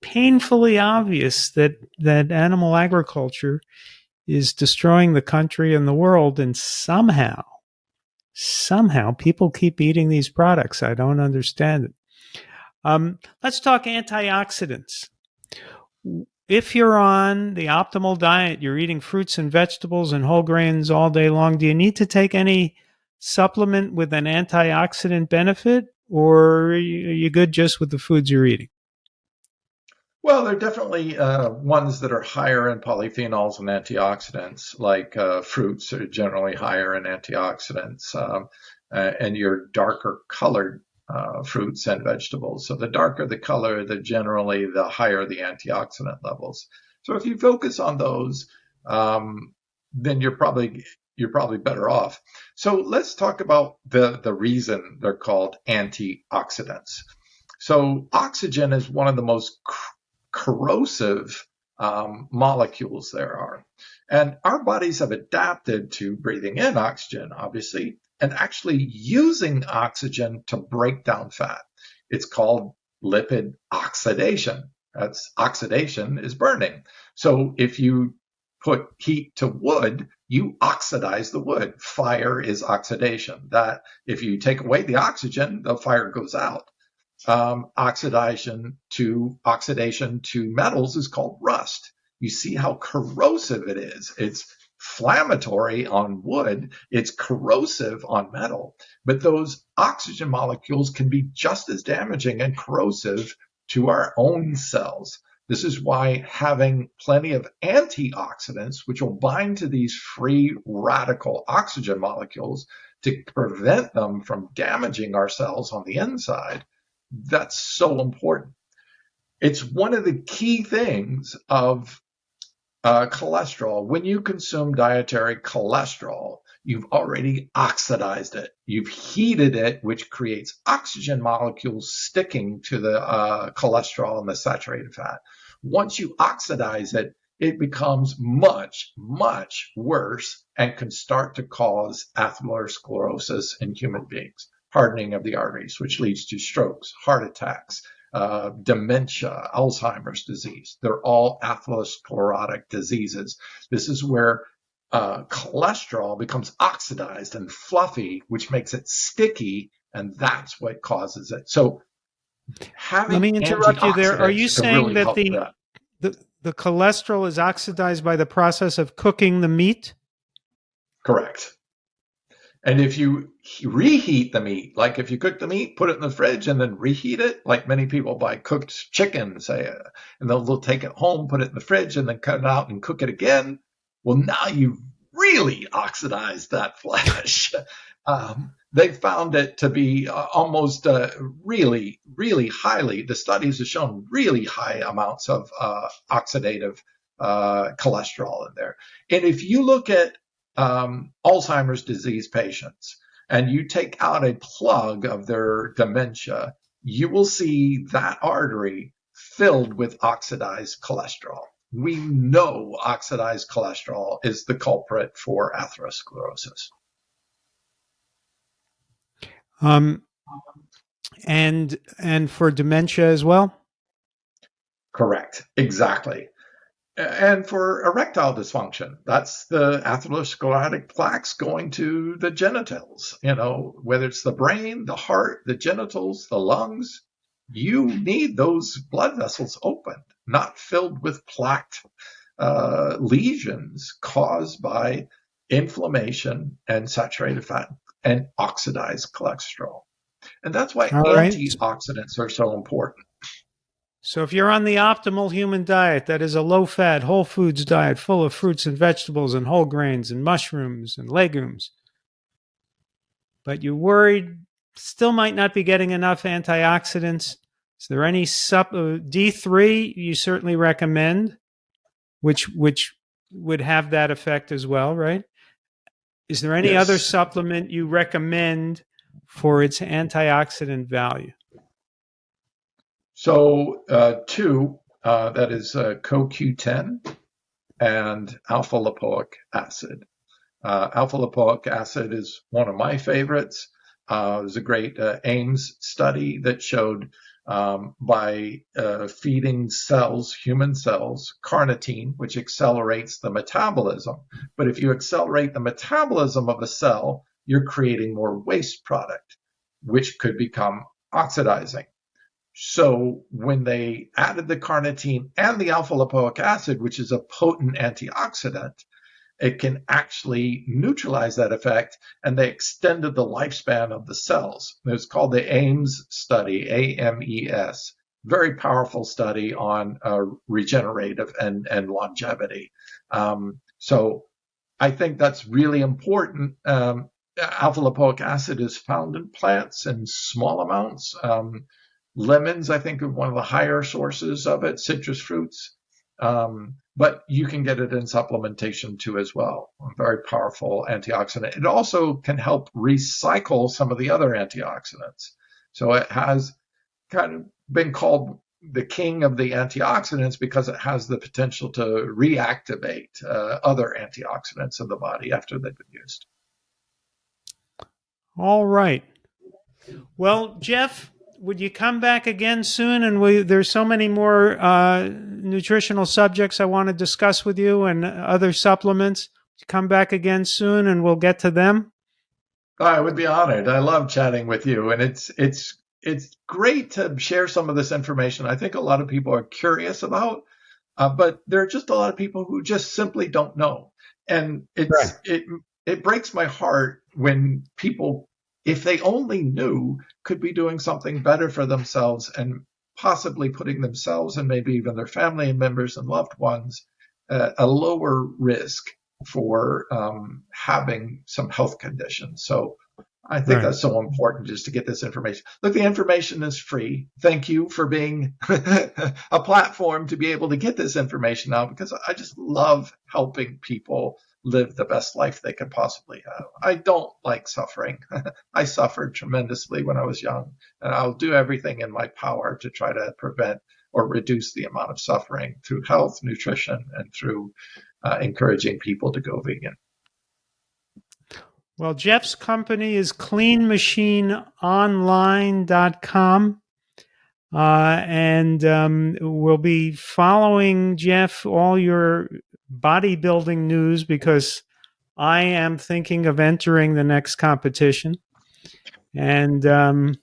painfully obvious that animal agriculture is destroying the country and the world, and somehow people keep eating these products. I don't understand it. Let's talk antioxidants. If you're on the optimal diet, you're eating fruits and vegetables and whole grains all day long, do you need to take any supplement with an antioxidant benefit, or are you good just with the foods you're eating? Well, there are definitely ones that are higher in polyphenols and antioxidants, like fruits are generally higher in antioxidants, and your darker colored fruits and vegetables. So the darker the color, the higher the antioxidant levels. So if you focus on those, then you're probably better off. So let's talk about the reason they're called antioxidants. So oxygen is one of the most corrosive molecules there are. And our bodies have adapted to breathing in oxygen, obviously, and actually using oxygen to break down fat. It's called lipid oxidation. That's oxidation is burning. So if you put heat to wood, you oxidize the wood. Fire is oxidation. That if you take away the oxygen, the fire goes out. Oxidation to metals is called rust. You see how corrosive it is. It's inflammatory on wood. It's corrosive on metal. But those oxygen molecules can be just as damaging and corrosive to our own cells. This is why having plenty of antioxidants, which will bind to these free radical oxygen molecules to prevent them from damaging our cells on the inside, that's so important. It's one of the key things of cholesterol. When you consume dietary cholesterol, you've already oxidized it. You've heated it, which creates oxygen molecules sticking to the cholesterol and the saturated fat. Once you oxidize it, it becomes much, much worse and can start to cause atherosclerosis in human beings. Hardening of the arteries, which leads to strokes, heart attacks, dementia, Alzheimer's disease. They're all atherosclerotic diseases. This is where cholesterol becomes oxidized and fluffy, which makes it sticky, and that's what causes it. So Let me interrupt you there. Are you saying really that the cholesterol is oxidized by the process of cooking the meat? Correct. And if you reheat the meat, like if you cook the meat, put it in the fridge and then reheat it, like many people buy cooked chicken, say, and they'll take it home, put it in the fridge and then cut it out and cook it again. Well, now you've really oxidized that flesh. They found it to be almost really, really highly, the studies have shown really high amounts of oxidative cholesterol in there. And if you look at Alzheimer's disease patients and you take out a plug of their dementia, you will see that artery filled with oxidized cholesterol. We know oxidized cholesterol is the culprit for atherosclerosis. And for dementia as well? Correct. Exactly. And for erectile dysfunction, that's the atherosclerotic plaques going to the genitals, whether it's the brain, the heart, the genitals, the lungs. You need those blood vessels opened, not filled with plaqued lesions caused by inflammation and saturated fat and oxidized cholesterol. And that's why antioxidants are so important. So if you're on the optimal human diet, that is a low-fat, whole foods diet full of fruits and vegetables and whole grains and mushrooms and legumes, but you're worried still might not be getting enough antioxidants, Is there any D3 you certainly recommend, which would have that effect as well, right? Is there any other Yes. supplement you recommend for its antioxidant value? So two, that is CoQ10 and alpha lipoic acid. Alpha lipoic acid is one of my favorites. There's a great Ames study that showed by feeding cells, human cells, carnitine, which accelerates the metabolism. But if you accelerate the metabolism of a cell, you're creating more waste product, which could become oxidizing. So when they added the carnitine and the alpha lipoic acid, which is a potent antioxidant, it can actually neutralize that effect, and they extended the lifespan of the cells. It's called the Ames study, AMES. Very powerful study on regenerative and longevity. So I think that's really important. Alpha lipoic acid is found in plants in small amounts. Lemons, I think, are one of the higher sources of it, citrus fruits. But you can get it in supplementation too as well. A very powerful antioxidant. It also can help recycle some of the other antioxidants. So it has kind of been called the king of the antioxidants because it has the potential to reactivate other antioxidants in the body after they've been used. All right. Well, Geoff, would you come back again soon? And there's so many more nutritional subjects I want to discuss with you and other supplements. Come back again soon and we'll get to them. I would be honored. I love chatting with you, and it's great to share some of this information. I think a lot of people are curious about, but there are just a lot of people who just simply don't know. And it breaks my heart when people, if they only knew, could be doing something better for themselves and possibly putting themselves and maybe even their family members and loved ones at a lower risk for having some health conditions. So I think that's so important just to get this information. Look, the information is free. Thank you for being a platform to be able to get this information out, because I just love helping people live the best life they could possibly have. I don't like suffering. I suffered tremendously when I was young, and I'll do everything in my power to try to prevent or reduce the amount of suffering through health, nutrition, and through encouraging people to go vegan. Well, Geoff's company is cleanmachineonline.com. And we'll be following, Geoff, all your bodybuilding news, because I am thinking of entering the next competition. And I'm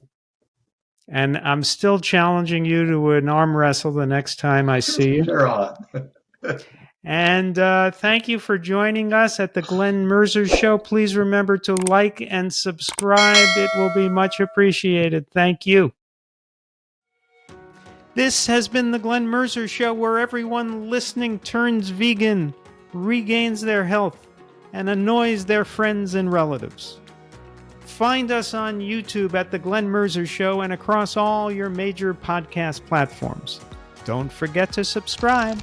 still challenging you to an arm wrestle the next time I see you. Sure on. And thank you for joining us at the Glen Mercer Show. Please remember to like and subscribe. It will be much appreciated. Thank you. This has been the Glen Mercer Show, where everyone listening turns vegan, regains their health, and annoys their friends and relatives. Find us on YouTube at the Glen Mercer Show and across all your major podcast platforms. Don't forget to subscribe.